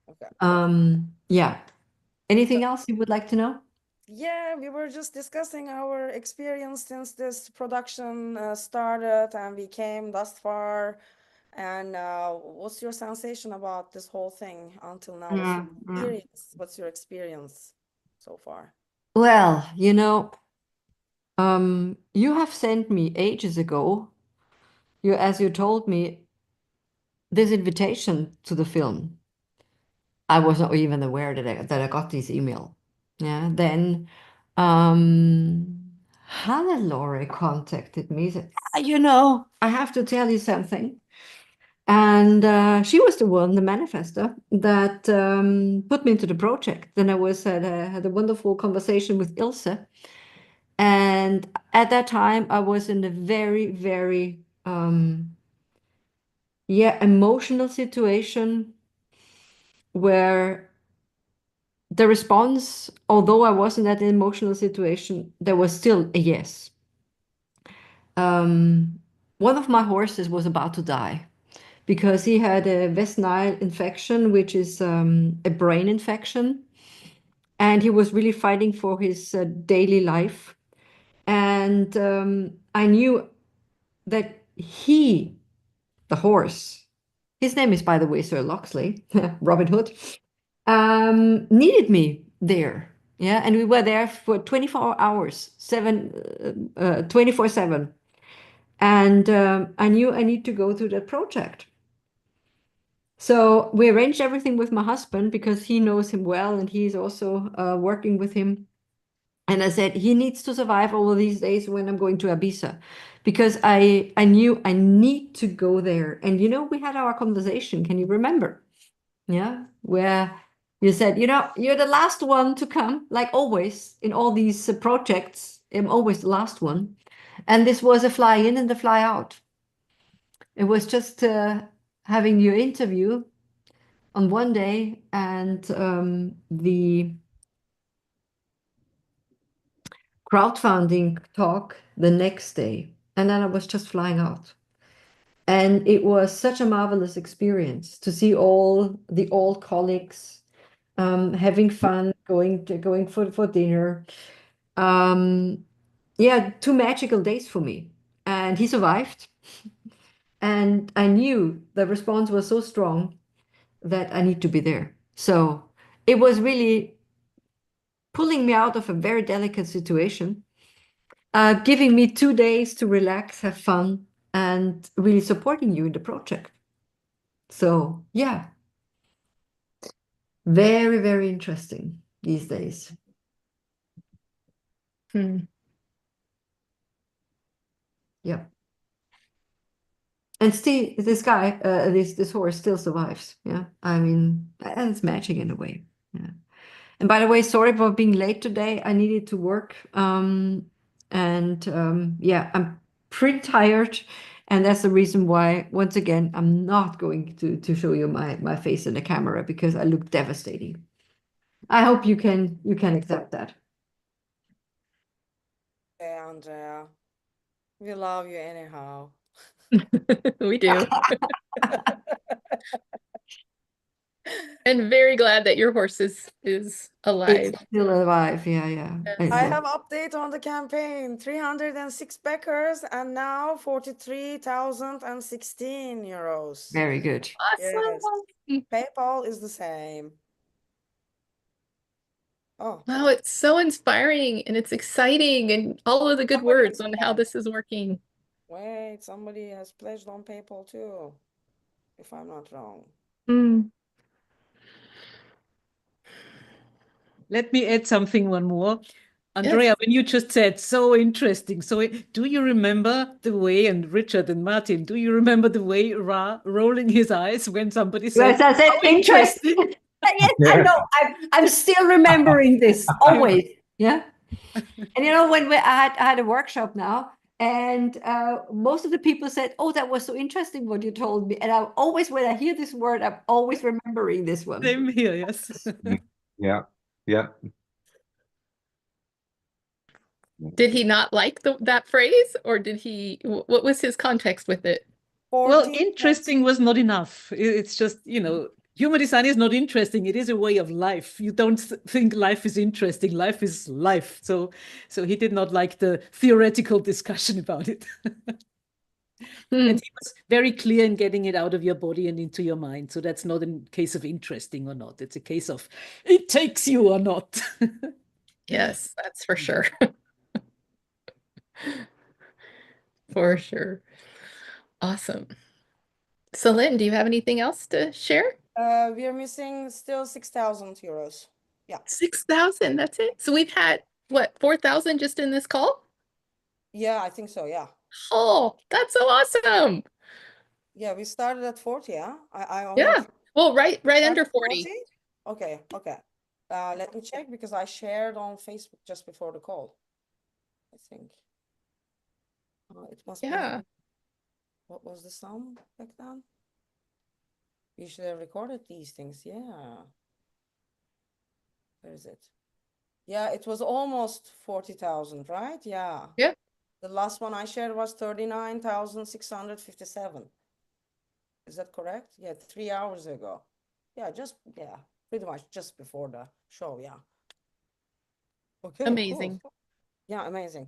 Okay. Yeah. Anything else you would like to know? Yeah, we were just discussing our experience since this production started and we came thus far. And what's your sensation about this whole thing until now? What's your experience so far? Well, you have sent me ages ago, as you told me, this invitation to the film. I was not even aware that I got this email. Yeah. Then Hannelore contacted me, said, I have to tell you something. And she was the one, the manifester, that put me into the project. Then I had a wonderful conversation with Ilse. And at that time, I was in a very, very emotional situation where the response, although I was in that emotional situation, there was still a yes. One of my horses was about to die because he had a West Nile infection, which is a brain infection. and he was really fighting for his daily life. And I knew that he, the horse, his name is, by the way, Sir Loxley, Robin Hood, needed me there. Yeah, and we were there for 24 hours, 24/7. And I knew I need to go through that project. So we arranged everything with my husband because he knows him well and he's also working with him. And I said, he needs to survive all of these days when I'm going to Ibiza, because I knew I need to go there. And, you know, we had our conversation. Can you remember? Yeah, where you said, you know, you're the last one to come, like always in all these projects. I'm always the last one. And this was a fly in and a fly out. It was just having your interview on one day and the crowdfunding talk the next day. And then I was just flying out. And it was such a marvelous experience to see all the old colleagues having fun, going for dinner. Yeah, 2 magical days for me. And he survived. And I knew the response was so strong that I need to be there. So it was really pulling me out of a very delicate situation, giving me 2 days to relax, have fun, and really supporting you in the project. So yeah, very, very interesting these days. Yeah. And still, this guy, this horse still survives. Yeah, I mean, and it's magic in a way. Yeah. And by the way, sorry for being late today. I needed to work. Yeah, I'm pretty tired. And that's the reason why, once again, I'm not going to show you my face in the camera because I look devastating. I hope you can accept that. Hey, Andrea, we love you anyhow. We do. And very glad that your horse is alive. It's still alive. Yeah. I have update on the campaign. 306 backers and now 43,016 euros. Very good. Yes. PayPal is the same. Oh. Wow, it's so inspiring and it's exciting and all of the good words on how this is working. Wait, somebody has pledged on PayPal too, if I'm not wrong. Let me add something one more. Andrea, Yes. when you just said so interesting, so do you remember the way, and Richard and Martin, do you remember the way Ra rolling his eyes when somebody said, Yes, I said "Oh, interesting." Yes, I know. I'm still remembering this always. Yeah. And you know, when I had a workshop now, and most of the people said, "Oh, that was so interesting what you told me." And I always, when I hear this word, I'm always remembering this one. Same here, yes. Yeah. Did he not like that phrase, or did he? What was his context with it? Well, interesting was not enough. It's just, human design is not interesting. It is a way of life. You don't think life is interesting. Life is life. So he did not like the theoretical discussion about it. And he was very clear in getting it out of your body and into your mind. So that's not a case of interesting or not. It's a case of it takes you or not. Yes, that's for sure. For sure. Awesome. Celine, do you have anything else to share? We are missing still 6,000 euros. Yeah. 6,000, that's it. So we've had what, 4,000 just in this call? Yeah, I think so, yeah. Oh, that's so awesome. Yeah, we started at 40, yeah? I only Yeah. Well, right under 40. Okay. Let me check because I shared on Facebook just before the call. I think. It must be. What was the sum back then? You should have recorded these things, yeah. Where is it? Yeah, it was almost 40,000, right? Yeah. Yeah. The last one I shared was 39,657. Is that correct? Yeah, 3 hours ago. Yeah, pretty much just before the show, yeah. Okay, Amazing. cool. Yeah, amazing.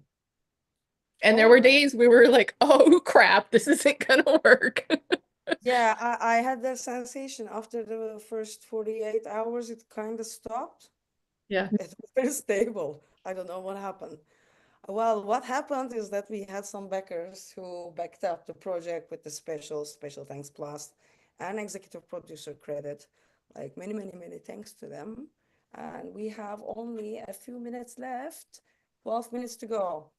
And there were days we were like, oh crap, this isn't gonna work. Yeah, I had that sensation after the first 48 hours, it kind of stopped. Yeah. It was very stable. I don't know what happened. Well, what happened is that we had some backers who backed up the project with the special thanks plus and executive producer credit. Like many thanks to them. And we have only a few minutes left, 12 minutes to go.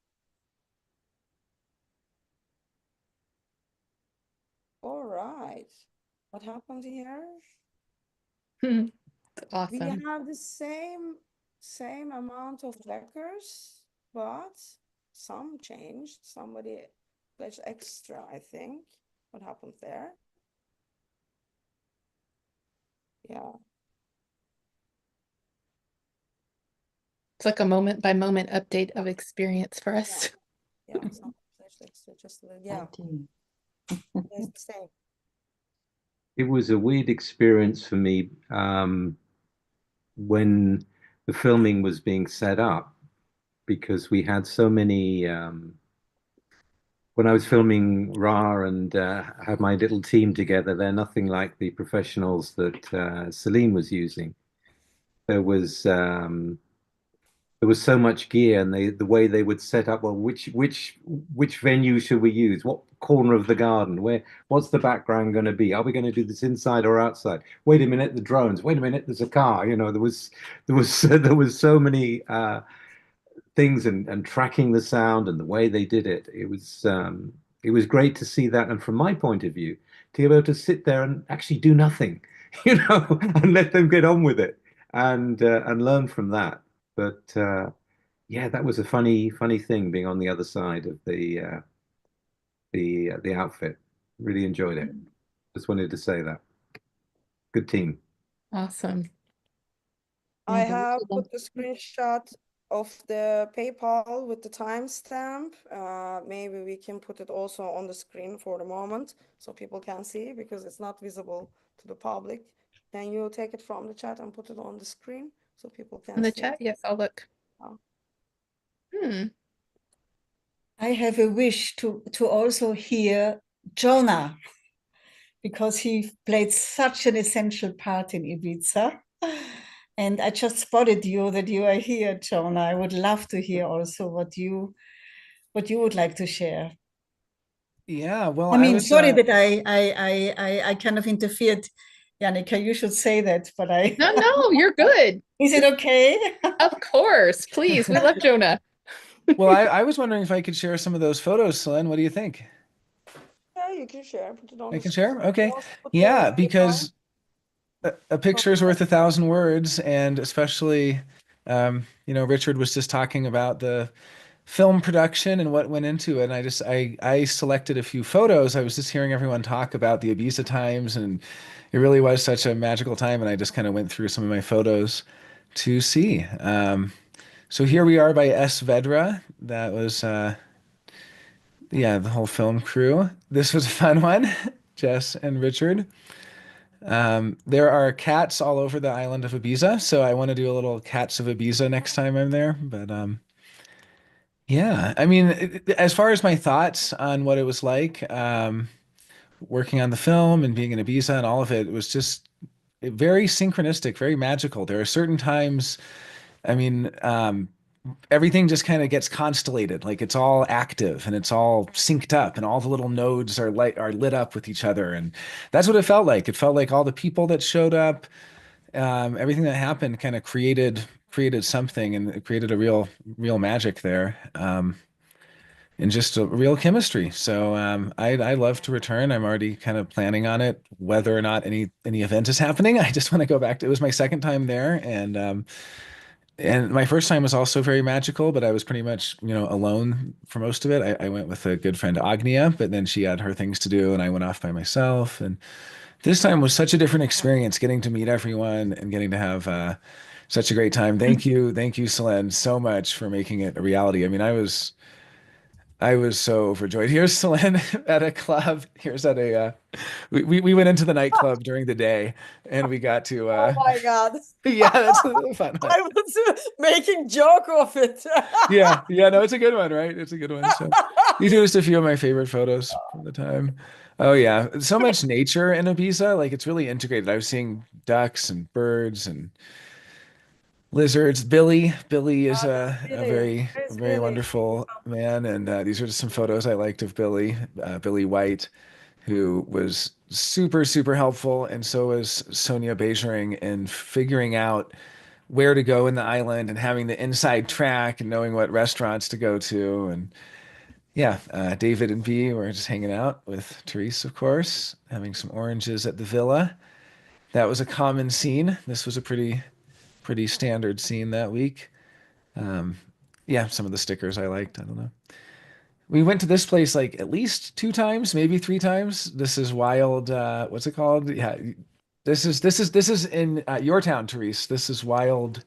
All right. What happened here? Awesome. We have the same amount of backers, but some changed. Somebody pledged extra, I think. What happened there? Yeah. It's like a moment by moment update of experience for us. Yeah, some pledged extra, just yeah. It's the same. It was a weird experience for me when the filming was being set up because we had so many. When I was filming Ra and had my little team together, they're nothing like the professionals that Celine was using. There was so much gear, and the way they would set up. Well, which venue should we use? What corner of the garden? What's the background going to be? Are we going to do this inside or outside? Wait a minute, the drones. Wait a minute, there's a car. You know, there was so many things and tracking the sound and the way they did it. It was great to see that, and from my point of view, to be able to sit there and actually do nothing, and let them get on with it and learn from that. But yeah, that was a funny thing being on the other side of the outfit. Really enjoyed it. Just wanted to say that. Good team. Awesome. I have put the screenshot of the PayPal with the timestamp. Maybe we can put it also on the screen for the moment so people can see because it's not visible to the public. Can you take it from the chat and put it on the screen so people can In the see chat, it? yes, I'll look. Oh. I have a wish to also hear Jonah, because he played such an essential part in Ibiza. And I just spotted you that you are here, Jonah. I would love to hear also what you would like to share. Yeah, well, I mean, was sorry that I kind of interfered, Jannica. You should say that, but I. No, you're good. Is it okay? Of course, please. We love Jonah. Well, I was wondering if I could share some of those photos, Celine. What do you think? Yeah, you can share. Put it on I the can share? screen. Okay. Also put the Yeah, PayPal. because a picture is worth 1,000 words, and especially, Richard was just talking about the film production and what went into it. And I selected a few photos. I was just hearing everyone talk about the Ibiza times, and it really was such a magical time. And I just kind of went through some of my photos to see. So here we are by S. Vedra. That was, the whole film crew. This was a fun one, Jess and Richard. There are cats all over the island of Ibiza, so I want to do a little Cats of Ibiza next time I'm there. But yeah, I mean, as far as my thoughts on what it was like, working on the film and being in Ibiza and all of it, was just very synchronistic, very magical. There are certain times, I mean, everything just kind of gets constellated, like it's all active and it's all synced up, and all the little nodes are lit up with each other, and that's what it felt like. It felt like all the people that showed up, everything that happened, kind of created something, and it created a real magic there. And just a real chemistry. So I love to return. I'm already kind of planning on it, whether or not any event is happening. I just want to go back to. It was my second time there, and my first time was also very magical, but I was pretty much, alone for most of it. I went with a good friend, Agnia, but then she had her things to do, and I went off by myself. And this time was such a different experience, getting to meet everyone and getting to have such a great time. Thank you, Selene, so much for making it a reality. I mean, I was so overjoyed. Here's Selene at a club. Here's at a we went into the nightclub during the day and we got to Oh my God. yeah, that's a fun one. I was making joke of it. Yeah, no, it's a good one, right? It's a good one. So these are just a few of my favorite photos from the time. Oh yeah, so much nature in Ibiza. Like it's really integrated. I was seeing ducks and birds and lizards. Billy is a very wonderful man, and these are just some photos I liked of Billy. Billy White, who was super helpful, and so was Sonia Bejering in figuring out where to go in the island and having the inside track and knowing what restaurants to go to. And yeah, David and B were just hanging out with Therese, of course, having some oranges at the villa. That was a common scene. This was a pretty standard scene that week. Um, yeah, some of the stickers I liked. I don't know. We went to this place like at least 2 times, maybe 3 times. This is Wild. What's it called? Yeah, this is in your town, Therese. This is Wild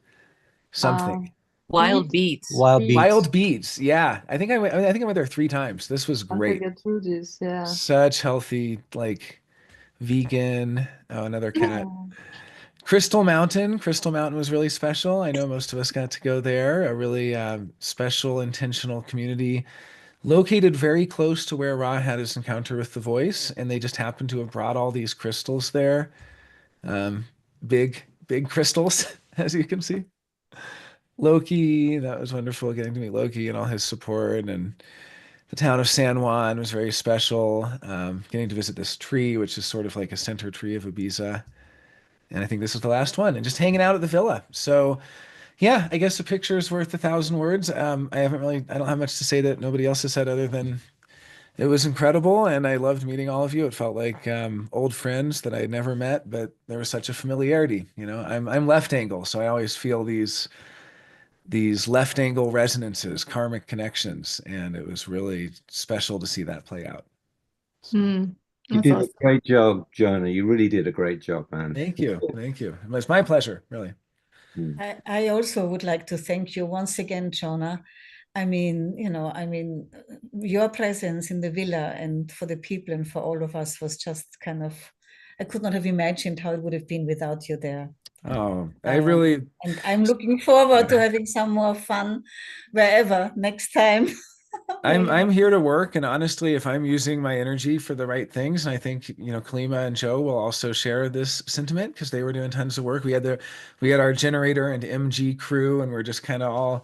something. Wild Beats. Wild Beats. Yeah, I think I think I went there 3 times. This was great. Get through this, yeah. Such healthy, like vegan. Oh, another cat. Crystal Mountain. Crystal Mountain was really special. I know most of us got to go there. A really special, intentional community located very close to where Ra had his encounter with the voice, and they just happened to have brought all these crystals there. Big crystals, as you can see. Loki, that was wonderful getting to meet Loki and all his support. And the town of San Juan was very special. Getting to visit this tree, which is sort of like a center tree of Ibiza. And I think this was the last one, and just hanging out at the villa. So yeah, I guess a picture is worth 1,000 words. I don't have much to say that nobody else has said other than it was incredible, and I loved meeting all of you. It felt like old friends that I had never met, but there was such a familiarity. You know, I'm left angle, so I always feel these left angle resonances, karmic connections, and it was really special to see that play out. You did a great job, Jonah. You really did a great job, man. Thank you. It's my pleasure, really. I also would like to thank you once again, Jonah. I mean, your presence in the villa and for the people and for all of us was just kind of, I could not have imagined how it would have been without you there. Oh, and I'm looking forward to having some more fun wherever next time. I'm here to work, and honestly, if I'm using my energy for the right things, and I think Kalima and Joe will also share this sentiment because they were doing tons of work. We had our generator and MG crew, and we're just kind of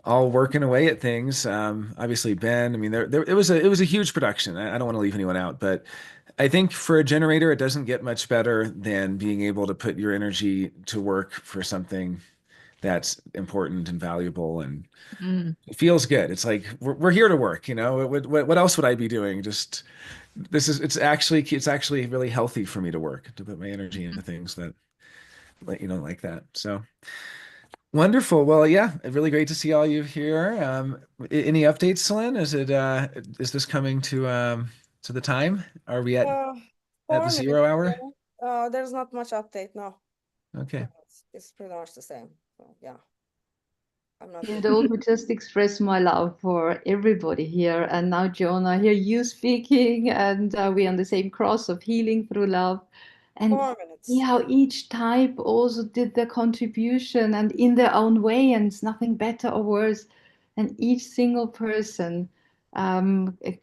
all working away at things. Obviously Ben, I mean, it was a huge production. I don't want to leave anyone out, but I think for a generator, it doesn't get much better than being able to put your energy to work for something that's important and valuable, and it feels good. It's like we're here to work. What else would I be doing? Just it's actually really healthy for me to work, to put my energy into things that like that. So wonderful. Well, yeah, really great to see all you here. Any updates, Selene? Is this coming to the time? Are we at the 0 hour? There's not much update, no. Okay. It's pretty much the same. So yeah. And also just express my love for everybody here. And now, Jonah, I hear you speaking, and we're on the same cross of healing through love. And see how each type also did their contribution and in their own way, and it's nothing better or worse. And each single person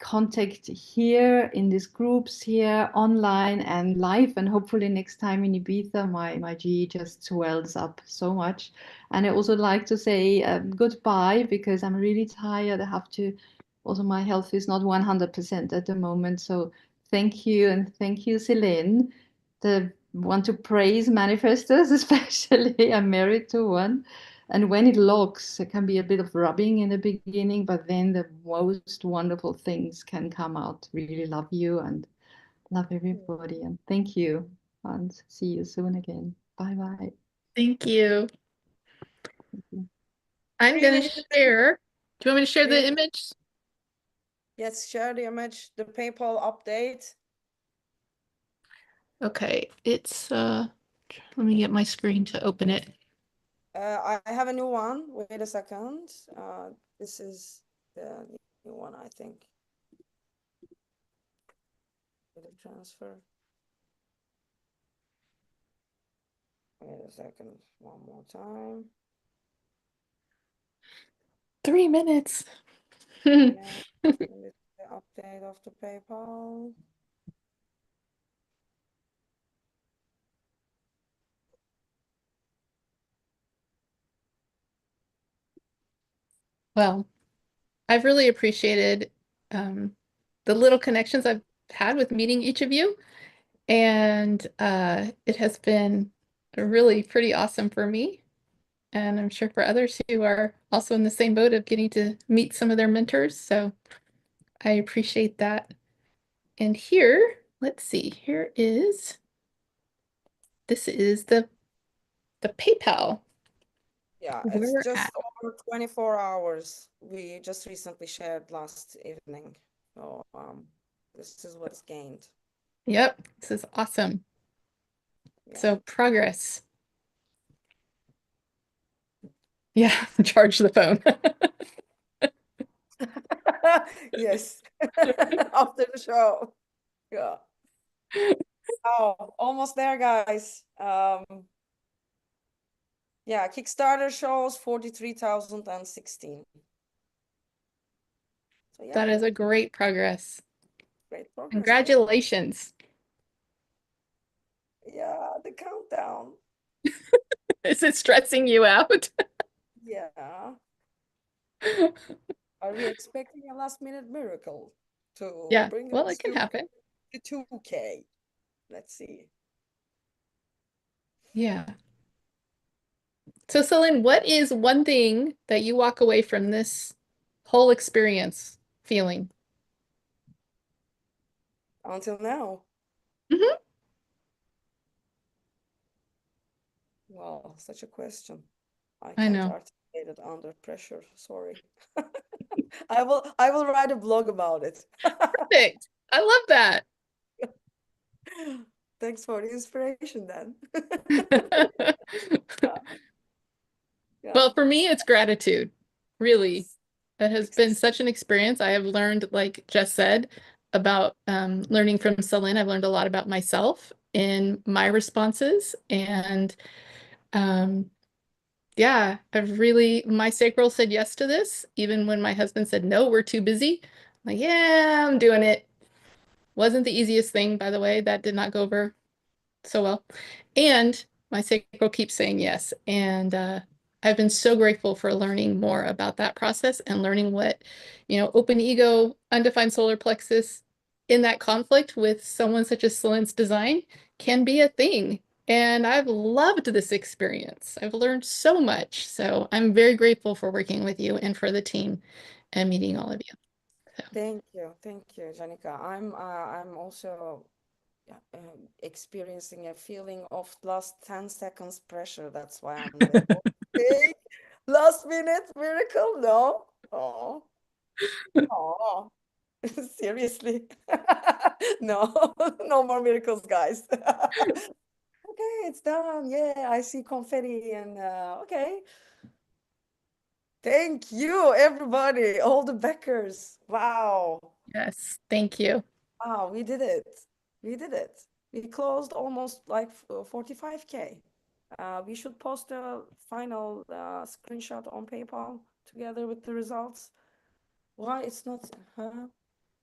contact here in these groups here online and live, and hopefully next time in Ibiza my G just swells up so much. And I also like to say goodbye because I'm really tired. I have to also, my health is not 100% at the moment, so thank you, and thank you, Selene. I want to praise manifestors, especially. I'm married to one. And when it locks, it can be a bit of rubbing in the beginning, but then the most wonderful things can come out. Really love you and love everybody. And thank you. And see you soon again. Bye-bye. Thank you. I'm going to share. Do you want me to share the image? Yes, share the image, the PayPal update. Okay, it's let me get my screen to open it. I have a new one. Wait a second. This is the new one, I think. Did it transfer? Wait a second, one more time. 3 minutes. Yeah, and this is the update of the PayPal. Well, I've really appreciated the little connections I've had with meeting each of you. And it has been really pretty awesome for me. And I'm sure for others who are also in the same boat of getting to meet some of their mentors. So I appreciate that. And here, let's see, this is the PayPal. Yeah, where it's we're just at. over 24 hours. We just recently shared last evening. So this is what's gained. Yep, this is awesome. Yeah. So progress. Yeah, charge the phone. Yes, after the show. Yeah. Oh, almost there, guys. Yeah, Kickstarter shows 43,016. So yeah, That is a great progress. great progress. Congratulations. Yeah, the countdown. Is it stressing you out? Yeah. Are we expecting a last minute miracle to Yeah, bring well, us it can happen. to 2K? Let's see. Yeah. So, Celine, what is one thing that you walk away from this whole experience feeling? Until now. Mhm. Wow, such a question. I I can't know. articulate it under pressure. Sorry. I will write a blog about it. Perfect. I love that. Thanks for the inspiration then. Yeah. Well, for me, it's gratitude. Really. It has been such an experience. I have learned, like Jess said, about learning from Celine. I've learned a lot about myself in my responses. And yeah, my sacral said yes to this, even when my husband said, no, we're too busy. I'm like, yeah, I'm doing it. Wasn't the easiest thing, by the way. That did not go over so well. And my sacral keeps saying yes. And I've been so grateful for learning more about that process and learning what, open ego, undefined solar plexus in that conflict with someone such as Celine's design can be a thing. And I've loved this experience. I've learned so much. So I'm very grateful for working with you and for the team and meeting all of you. So. Thank you, Janika. I'm also experiencing a feeling of last 10 seconds pressure. That's why I'm like, okay, last minute miracle. No. Oh. Oh. Seriously. No, no more miracles, guys. Okay, it's done. Yeah, I see confetti and okay. Thank you, everybody, all the backers. Wow. Yes, thank you. Wow, we did it. We did it. We closed almost like 45K. We should post a final screenshot on PayPal together with the results. Why it's not, huh?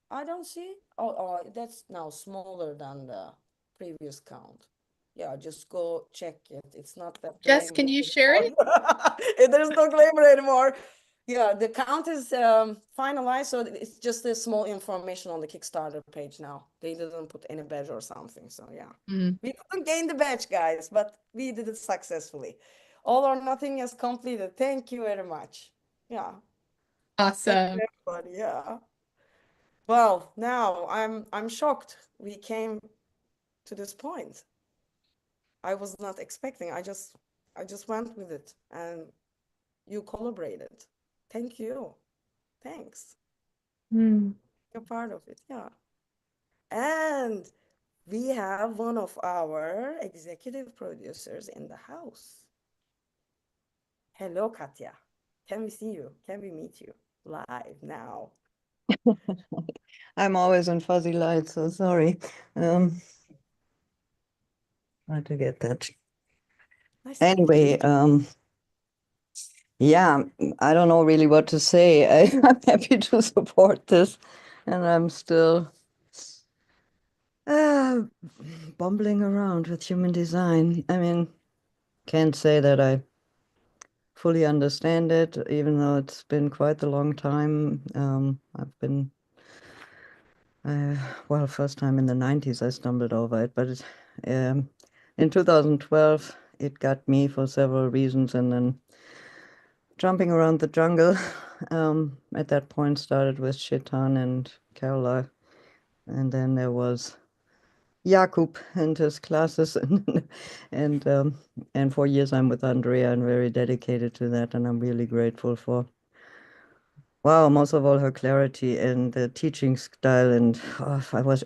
I don't see. Oh, that's now smaller than the previous count. Yeah, just go check it. It's not that Jess, can you share it? There's no glamour anymore. Yeah, the count is finalized, so it's just a small information on the Kickstarter page now. They didn't put any badge or something, so yeah. We couldn't gain the badge, guys, but we did it successfully. All or Nothing is completed. Thank you very much. Yeah. Awesome. Thank you, everybody. Yeah. Well, now I'm shocked we came to this point. I was not expecting. I just went with it and you collaborated. Thank you. Thanks. You're part of it. Yeah. And we have one of our executive producers in the house. Hello, Katya. Can we see you? Can we meet you live now? I'm always in fuzzy light, so sorry. Try to get that. Anyway, yeah, I don't know really what to say. I'm happy to support this, and I'm still bumbling around with human design. I mean, can't say that I fully understand it, even though it's been quite a long time. I've been, well, first time in the 90s I stumbled over it, but in 2012 it got me for several reasons, and then jumping around the jungle at that point started with Chetan and Carola, and then there was Jakub and his classes, and for years I'm with Andrea and very dedicated to that, and I'm really grateful for, wow, most of all her clarity and the teaching style. And I was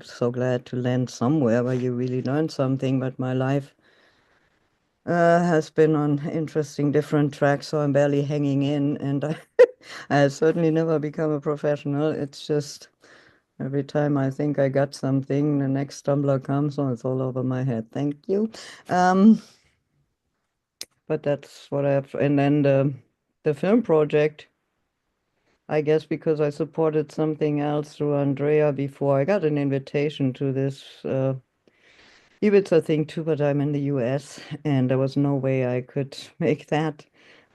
so glad to land somewhere where you really learn something, but my life has been on interesting different tracks, so I'm barely hanging in, and I certainly never become a professional. It's just every time I think I got something, the next stumbler comes, oh, it's all over my head. Thank you. But that's what I have. And then the film project, I guess because I supported something else through Andrea before, I got an invitation to this Ibiza thing too, but I'm in the US and there was no way I could make that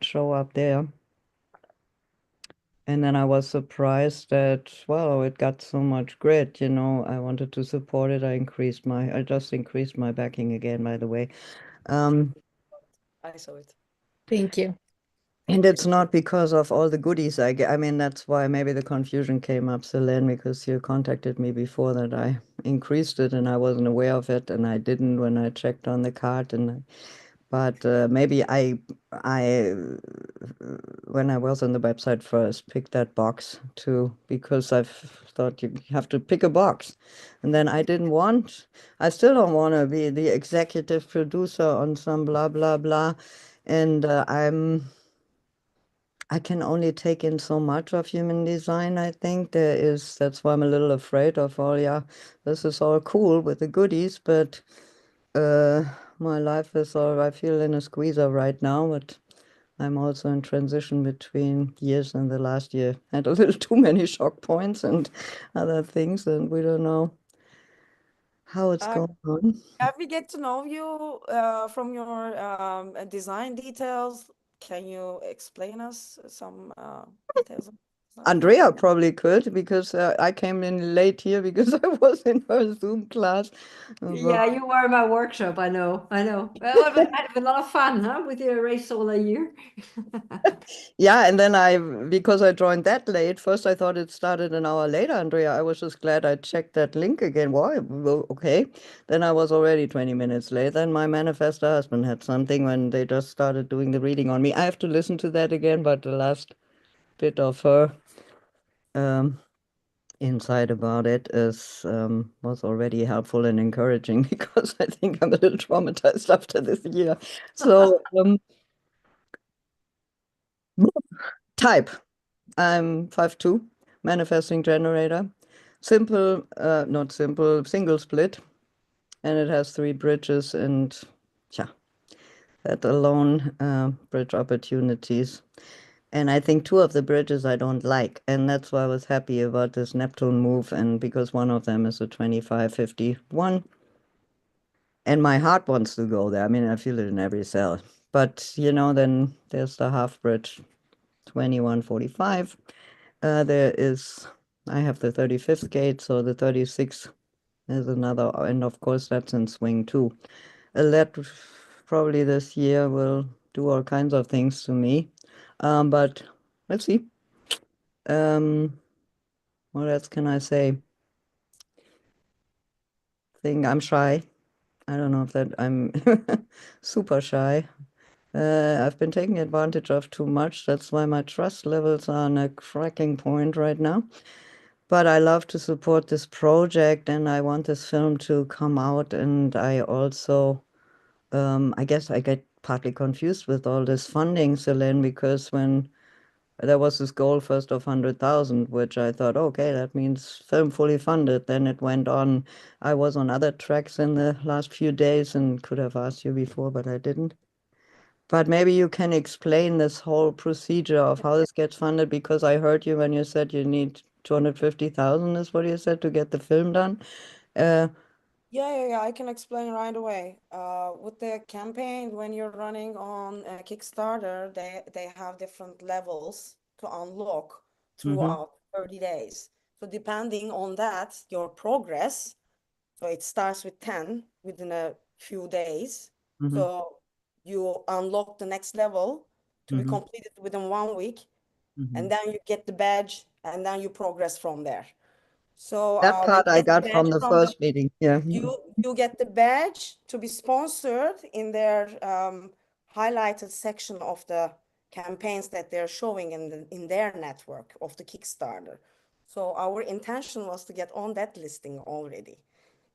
show up there. And then I was surprised that, well, it got so much grit, you know. I wanted to support it. I just increased my backing again, by the way. I saw it. Thank you. And it's not because of all the goodies I get. I mean, that's why maybe the confusion came up, Selene, because you contacted me before that I increased it and I wasn't aware of it, and I didn't when I checked on the card. But maybe I when I was on the website first, picked that box too, because I thought you have to pick a box. And then I still don't want to be the executive producer on some blah, blah, blah. And I can only take in so much of human design, I think. That's why I'm a little afraid of this is all cool with the goodies, but my life is I feel in a squeezer right now, but I'm also in transition between years, and the last year had a little too many shock points and other things, and we don't know how it's going on. Have we get to know you from your design details? Can you explain us some details? Andrea probably could, because I came in late here because I was in her Zoom class. Yeah, you were in my workshop. I know. Well, I had a lot of fun, huh, with your Erase Solar year. Yeah, and then because I joined that late, first I thought it started an hour later, Andrea. I was just glad I checked that link again. Why? Well, okay. Then I was already 20 minutes late. Then my manifestor husband had something when they just started doing the reading on me. I have to listen to that again, but the last bit of her insight about it was already helpful and encouraging, because I think I'm a little traumatized after this year. So type, I'm 5'2", manifesting generator, not simple, single split, and it has 3 bridges, and yeah, that alone bridge opportunities. And I think 2 of the bridges I don't like. And that's why I was happy about this Neptune move. And because one of them is a 2551. And my heart wants to go there. I mean, I feel it in every cell. But, then there's the half bridge 2145. I have the 35th gate, so the 36 is another. And of course, that's in swing too. That probably this year will do all kinds of things to me. But let's see. What else can I say? I'm shy. I don't know if that I'm super shy. I've been taking advantage of too much. That's why my trust levels are on a cracking point right now. But I love to support this project, and I want this film to come out. And I also, I guess I get partly confused with all this funding, Selene, because when there was this goal first of 100,000, which I thought, okay, that means film fully funded. Then it went on. I was on other tracks in the last few days and could have asked you before, but I didn't. But maybe you can explain this whole procedure of how this gets funded, because I heard you when you said you need 250,000 is what you said to get the film done. Yeah, I can explain right away. With the campaign, when you're running on Kickstarter, they have different levels to unlock throughout 30 days. So depending on that, your progress, so it starts with 10 within a few days. So you unlock the next level to be completed within 1 week, and then you get the badge, and then you progress from there. So That when part you I get the got from badge the from first meeting. Yeah. you get the badge to be sponsored in their highlighted section of the campaigns that they're showing in their network of the Kickstarter. So our intention was to get on that listing already.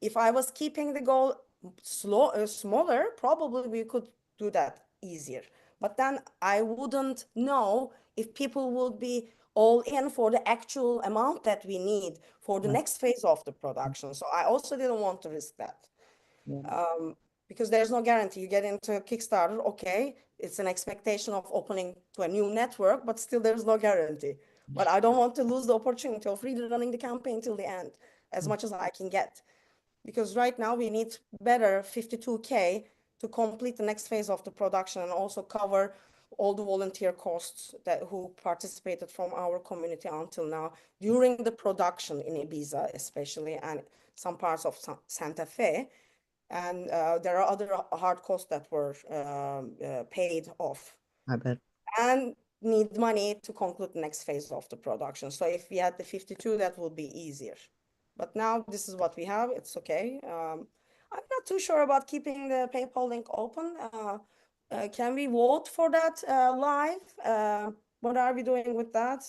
If I was keeping the goal smaller, probably we could do that easier. But then I wouldn't know if people would be all in for the actual amount that we need for the next phase of the production. So I also didn't want to risk that. Because there's no guarantee. You get into Kickstarter, okay, it's an expectation of opening to a new network, but still there's no guarantee. But I don't want to lose the opportunity of really running the campaign till the end, as much as I can get. Because right now we need better 52K to complete the next phase of the production and also cover all the volunteer costs that who participated from our community until now during the production in Ibiza, especially, and some parts of Santa Fe. And there are other hard costs that were paid off. I bet. And need money to conclude the next phase of the production. So if we had the 52, that would be easier. But now this is what we have. It's okay. I'm not too sure about keeping the PayPal link open. Can we vote for that live? What are we doing with that?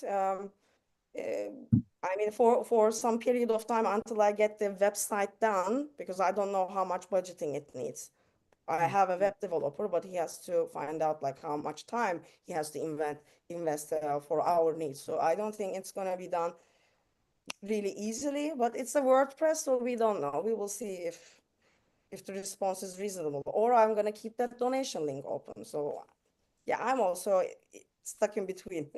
I mean, for some period of time until I get the website done, because I don't know how much budgeting it needs. I have a web developer, but he has to find out like how much time he has to invest for our needs. So I don't think it's going to be done really easily, but it's a WordPress, so we don't know. We will see if the response is reasonable, or I'm going to keep that donation link open. So yeah, I'm also stuck in between.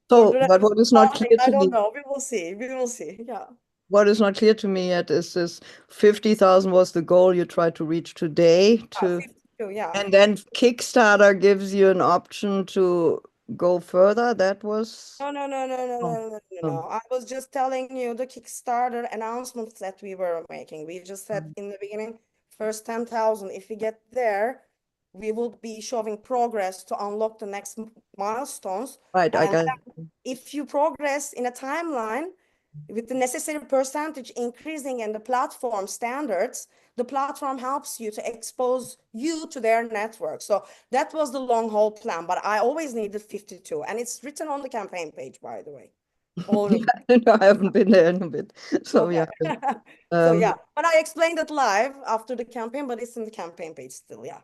So, but what is not clear I to don't me, know. We will see. We will see. Yeah. what is not clear to me yet is this 50,000 was the goal you tried to reach today to, 52, yeah. and then Kickstarter gives you an option to go further. That was. No. I was just telling you the Kickstarter announcements that we were making. We just said in the beginning, first 10,000. If we get there, we will be showing progress to unlock the next milestones. Right, I And got then if you progress in a timeline with the necessary percentage increasing in the platform standards, the platform helps you to expose you to their network. So that was the long haul plan, but I always needed 52, and it's written on the campaign page, by the way. Already. No, I haven't been there in a bit. So Okay. yeah. So yeah, but I explained it live after the campaign, but it's in the campaign page still. Yeah.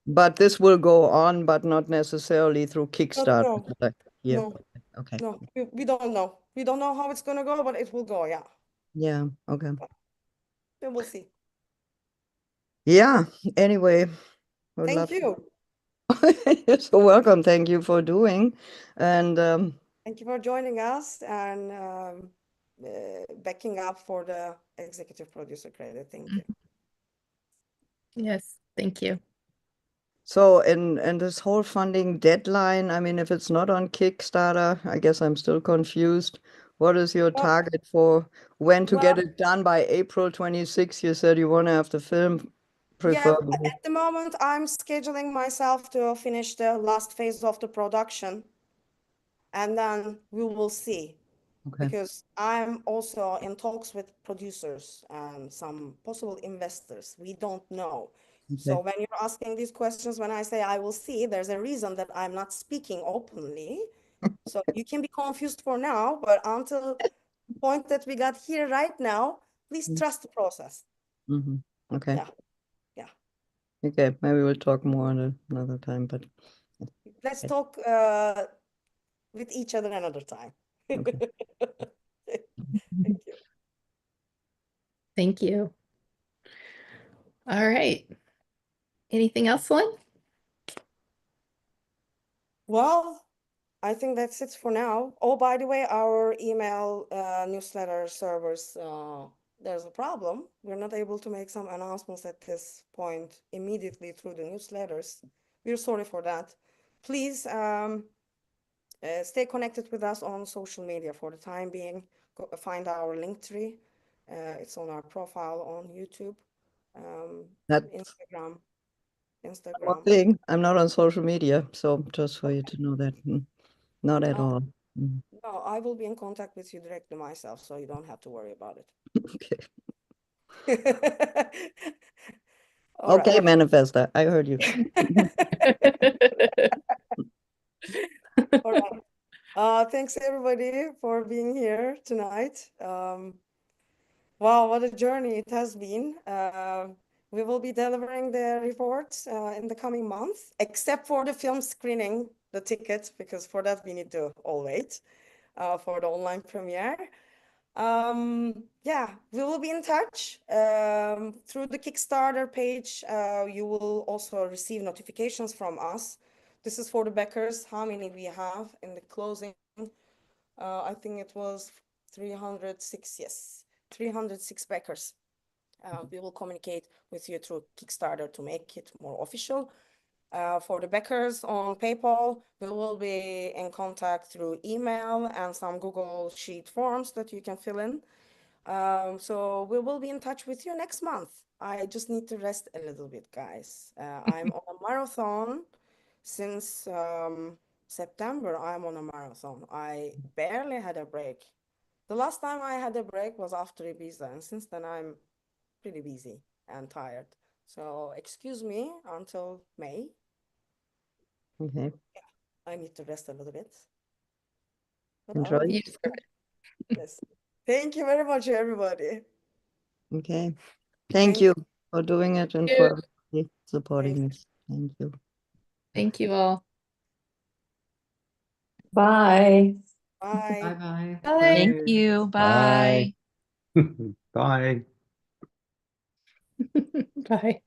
But this will go on, but not necessarily through Kickstarter. No. Yeah. No. Okay. No, we don't know. We don't know how it's gonna go, but it will go. Yeah. Yeah. Okay. We will see. Yeah. Anyway, would Thank love. you. You're so welcome. Thank you for doing. And Thank you for joining us and backing up for the executive producer credit. Thank you. Yes, thank you. so and this whole funding deadline, I mean, if it's not on Kickstarter, I guess I'm still confused. What is your target for when to get it done by April 26th? You said you want to have the film preferably. Yeah, at the moment, I'm scheduling myself to finish the last phase of the production, and then we will see. Okay. Because I'm also in talks with producers and some possible investors. We don't know. So when you're asking these questions, when I say I will see, there's a reason that I'm not speaking openly. So you can be confused for now, but until the point that we got here right now, please trust the process. Okay. Yeah. Okay, maybe we'll talk more another time, but Let's talk with each other another time. Okay. Thank you. Thank you. All right. Anything else, Lynn? Well, I think that's it for now. Oh, by the way, our email newsletter servers, there's a problem. We're not able to make some announcements at this point immediately through the newsletters. We're sorry for that. Please stay connected with us on social media for the time being. Go find our link tree. It's on our profile on YouTube, That's Instagram. one thing. I'm not on social media, so just for you to know that. Not at all. No, I will be in contact with you directly myself, so you don't have to worry about it. Okay. All Okay, right. manifester. I heard you. All right. Thanks everybody for being here tonight. Wow, what a journey it has been. We will be delivering the reports in the coming month, except for the film screening, the tickets, because for that we need to all wait for the online premiere. Yeah, we will be in touch through the Kickstarter page. You will also receive notifications from us. This is for the backers, how many we have in the closing. I think it was 306, yes, 306 backers. We will communicate with you through Kickstarter to make it more official. For the backers on PayPal, we will be in contact through email and some Google Sheet forms that you can fill in. So we will be in touch with you next month. I just need to rest a little bit, guys. I'm on a marathon since September. I'm on a marathon. I barely had a break. The last time I had a break was after Ibiza, and since then I'm pretty busy and tired. So excuse me until May. Okay. I need to rest a little bit. But Enjoy. yes. Thank you very much, everybody. Okay. Thank Thank you for doing it and you. for supporting us. Thank you. Thank you all. Bye. Bye. Bye-bye. Bye. Thank you. Bye. Bye. Bye.